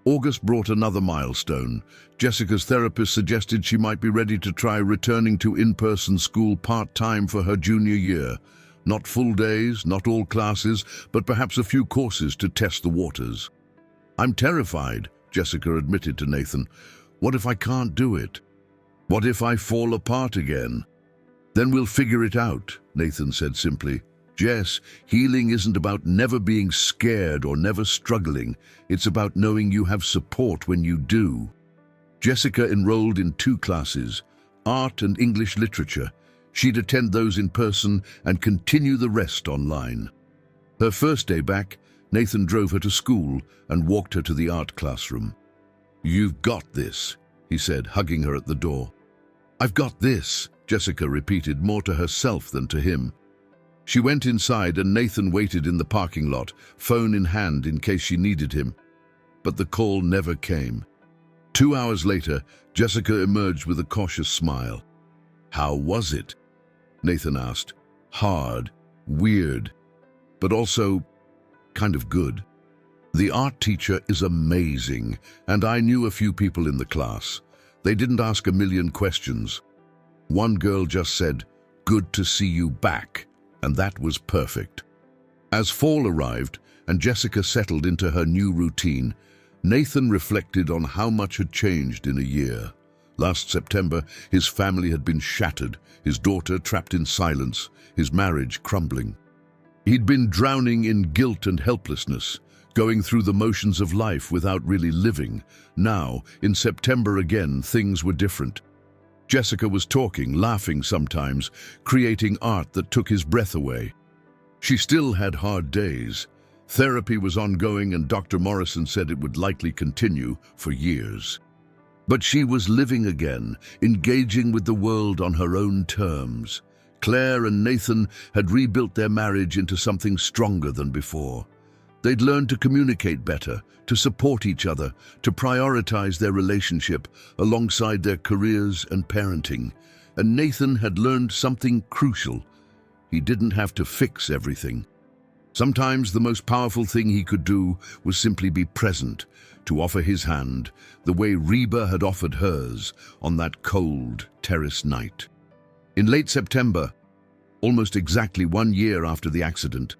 August brought another milestone. Jessica's therapist suggested she might be ready to try returning to in-person school part-time for her junior year. Not full days, not all classes, but perhaps a few courses to test the waters. "I'm terrified," Jessica admitted to Nathan. "What if I can't do it? What if I fall apart again?" "Then we'll figure it out," Nathan said simply. "Jess, healing isn't about never being scared or never struggling. It's about knowing you have support when you do." Jessica enrolled in 2 classes, art and English literature. She'd attend those in person and continue the rest online. Her first day back, Nathan drove her to school and walked her to the art classroom. "You've got this," he said, hugging her at the door. "I've got this," Jessica repeated, more to herself than to him. She went inside and Nathan waited in the parking lot, phone in hand in case she needed him. But the call never came. 2 hours later, Jessica emerged with a cautious smile. "How was it?" Nathan asked. "Hard, weird, but also kind of good. The art teacher is amazing, and I knew a few people in the class. They didn't ask a million questions. One girl just said, 'Good to see you back,' and that was perfect." As fall arrived and Jessica settled into her new routine, Nathan reflected on how much had changed in a year. Last September, his family had been shattered, his daughter trapped in silence, his marriage crumbling. He'd been drowning in guilt and helplessness, going through the motions of life without really living. Now, in September again, things were different. Jessica was talking, laughing sometimes, creating art that took his breath away. She still had hard days. Therapy was ongoing and Dr. Morrison said it would likely continue for years. But she was living again, engaging with the world on her own terms. Claire and Nathan had rebuilt their marriage into something stronger than before. They'd learned to communicate better, to support each other, to prioritize their relationship alongside their careers and parenting. And Nathan had learned something crucial. He didn't have to fix everything. Sometimes the most powerful thing he could do was simply be present, to offer his hand, the way Reba had offered hers on that cold terrace night. In late September, almost exactly 1 year after the accident,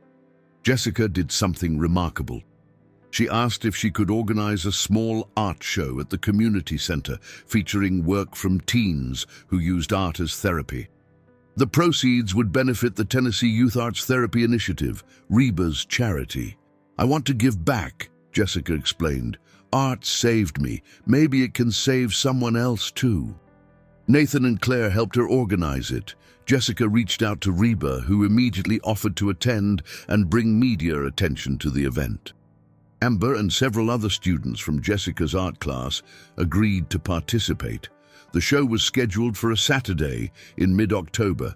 Jessica did something remarkable. She asked if she could organize a small art show at the community center featuring work from teens who used art as therapy. The proceeds would benefit the Tennessee Youth Arts Therapy Initiative, Reba's charity. "I want to give back," Jessica explained. "Art saved me. Maybe it can save someone else too." Nathan and Claire helped her organize it. Jessica reached out to Reba, who immediately offered to attend and bring media attention to the event. Amber and several other students from Jessica's art class agreed to participate. The show was scheduled for a Saturday in mid-October.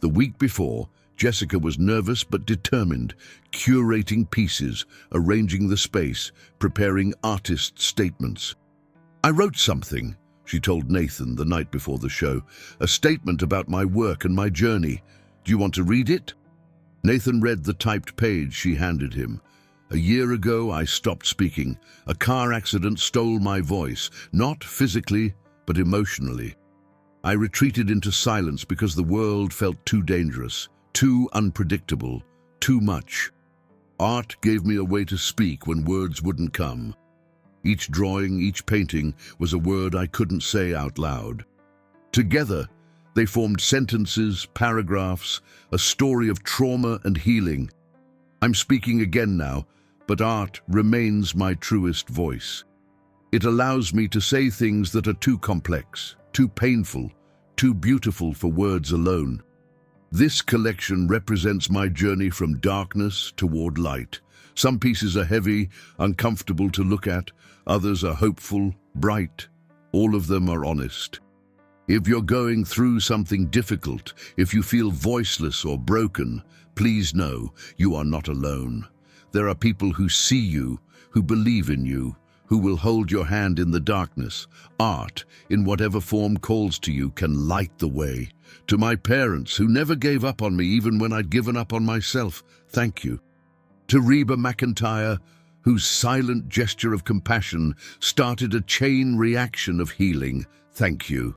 The week before, Jessica was nervous but determined, curating pieces, arranging the space, preparing artist statements. "I wrote something," she told Nathan the night before the show, "a statement about my work and my journey. Do you want to read it?" Nathan read the typed page she handed him. "A year ago, I stopped speaking. A car accident stole my voice, not physically, but emotionally. I retreated into silence because the world felt too dangerous, too unpredictable, too much. Art gave me a way to speak when words wouldn't come. Each drawing, each painting was a word I couldn't say out loud. Together, they formed sentences, paragraphs, a story of trauma and healing. I'm speaking again now, but art remains my truest voice. It allows me to say things that are too complex, too painful, too beautiful for words alone. This collection represents my journey from darkness toward light. Some pieces are heavy, uncomfortable to look at. Others are hopeful, bright. All of them are honest. If you're going through something difficult, if you feel voiceless or broken, please know you are not alone. There are people who see you, who believe in you, who will hold your hand in the darkness. Art, in whatever form calls to you, can light the way. To my parents, who never gave up on me even when I'd given up on myself, thank you. To Reba McEntire, whose silent gesture of compassion started a chain reaction of healing, thank you.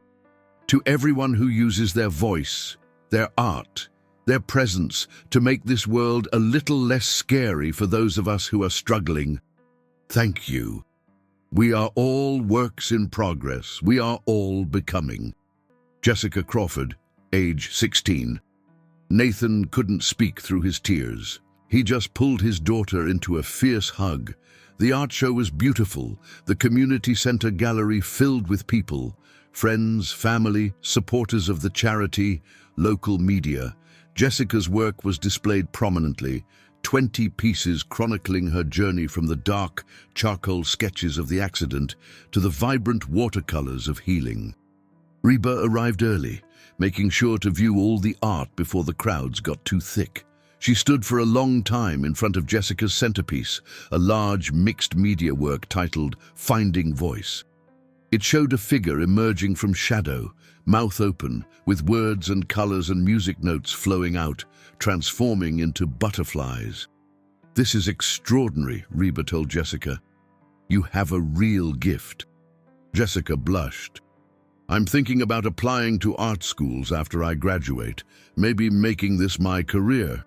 To everyone who uses their voice, their art, their presence to make this world a little less scary for those of us who are struggling, thank you. We are all works in progress. We are all becoming. Jessica Crawford, age 16. Nathan couldn't speak through his tears. He just pulled his daughter into a fierce hug. The art show was beautiful, the community center gallery filled with people, friends, family, supporters of the charity, local media. Jessica's work was displayed prominently, 20 pieces chronicling her journey from the dark charcoal sketches of the accident to the vibrant watercolors of healing. Reba arrived early, making sure to view all the art before the crowds got too thick. She stood for a long time in front of Jessica's centerpiece, a large mixed media work titled Finding Voice. It showed a figure emerging from shadow, mouth open, with words and colors and music notes flowing out, transforming into butterflies. "This is extraordinary," Reba told Jessica. "You have a real gift." Jessica blushed. "I'm thinking about applying to art schools after I graduate, maybe making this my career."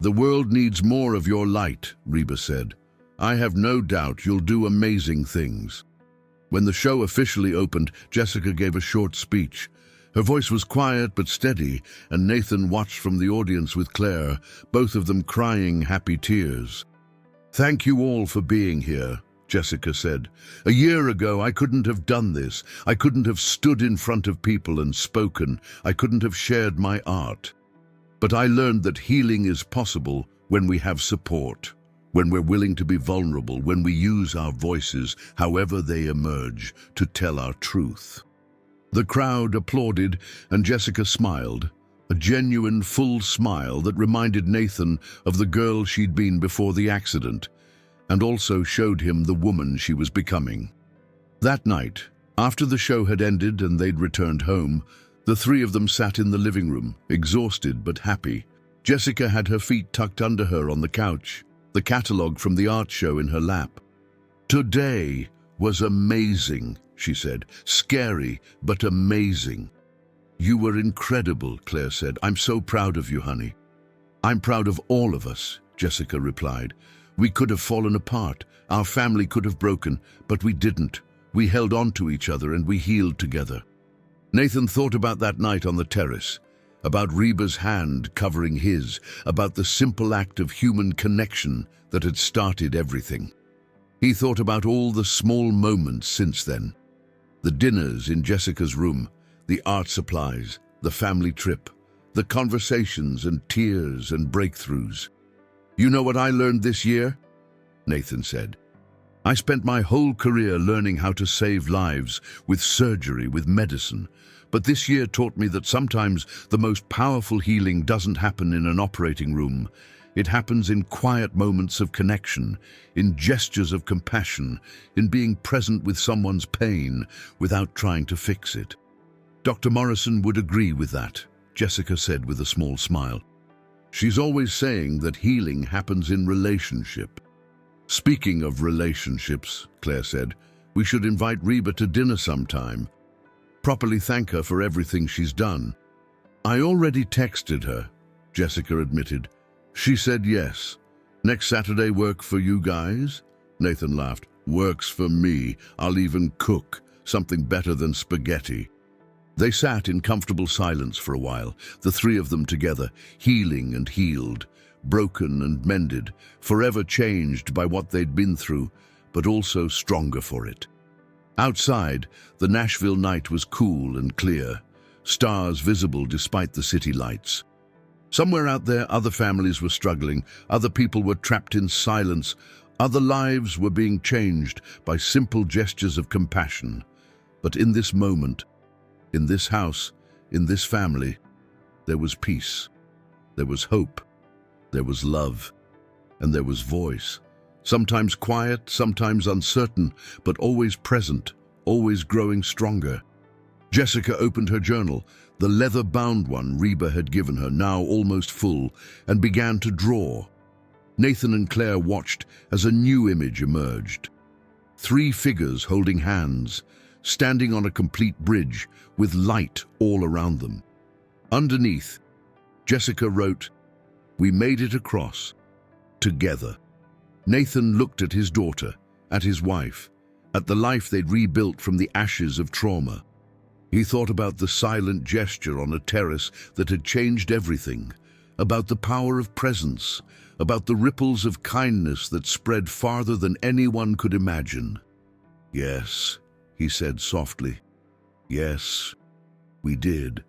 "The world needs more of your light," Reba said. "I have no doubt you'll do amazing things." When the show officially opened, Jessica gave a short speech. Her voice was quiet but steady, and Nathan watched from the audience with Claire, both of them crying happy tears. "Thank you all for being here," Jessica said. "A year ago, I couldn't have done this. I couldn't have stood in front of people and spoken. I couldn't have shared my art. But I learned that healing is possible when we have support, when we're willing to be vulnerable, when we use our voices, however they emerge, to tell our truth." The crowd applauded, and Jessica smiled, a genuine, full smile that reminded Nathan of the girl she'd been before the accident, and also showed him the woman she was becoming. That night, after the show had ended and they'd returned home, the three of them sat in the living room, exhausted but happy. Jessica had her feet tucked under her on the couch, the catalogue from the art show in her lap. "Today was amazing," she said. "Scary, but amazing." "You were incredible," Claire said. "I'm so proud of you, honey." "I'm proud of all of us," Jessica replied. "We could have fallen apart. Our family could have broken, but we didn't. We held on to each other and we healed together." Nathan thought about that night on the terrace, about Reba's hand covering his, about the simple act of human connection that had started everything. He thought about all the small moments since then. The dinners in Jessica's room, the art supplies, the family trip, the conversations and tears and breakthroughs. "You know what I learned this year?" Nathan said. "I spent my whole career learning how to save lives, with surgery, with medicine. But this year taught me that sometimes the most powerful healing doesn't happen in an operating room. It happens in quiet moments of connection, in gestures of compassion, in being present with someone's pain without trying to fix it. Dr. Morrison would agree with that, Jessica said with a small smile. She's always saying that healing happens in relationship. Speaking of relationships, Claire said, we should invite Reba to dinner sometime. Properly thank her for everything she's done. I already texted her, Jessica admitted. She said yes. Next Saturday work for you guys? Nathan laughed. Works for me. I'll even cook, something better than spaghetti. They sat in comfortable silence for a while, the three of them together, healing and healed, broken and mended, forever changed by what they'd been through, but also stronger for it. Outside, the Nashville night was cool and clear, stars visible despite the city lights. Somewhere out there, other families were struggling, other people were trapped in silence, other lives were being changed by simple gestures of compassion. But in this moment, in this house, in this family, there was peace, there was hope, there was love, and there was voice. Sometimes quiet, sometimes uncertain, but always present, always growing stronger. Jessica opened her journal, the leather-bound one Reba had given her, now almost full, and began to draw. Nathan and Claire watched as a new image emerged. 3 figures holding hands, standing on a complete bridge with light all around them. Underneath, Jessica wrote, "We made it across, together." Nathan looked at his daughter, at his wife, at the life they'd rebuilt from the ashes of trauma. He thought about the silent gesture on a terrace that had changed everything, about the power of presence, about the ripples of kindness that spread farther than anyone could imagine. "Yes," he said softly. "Yes, we did."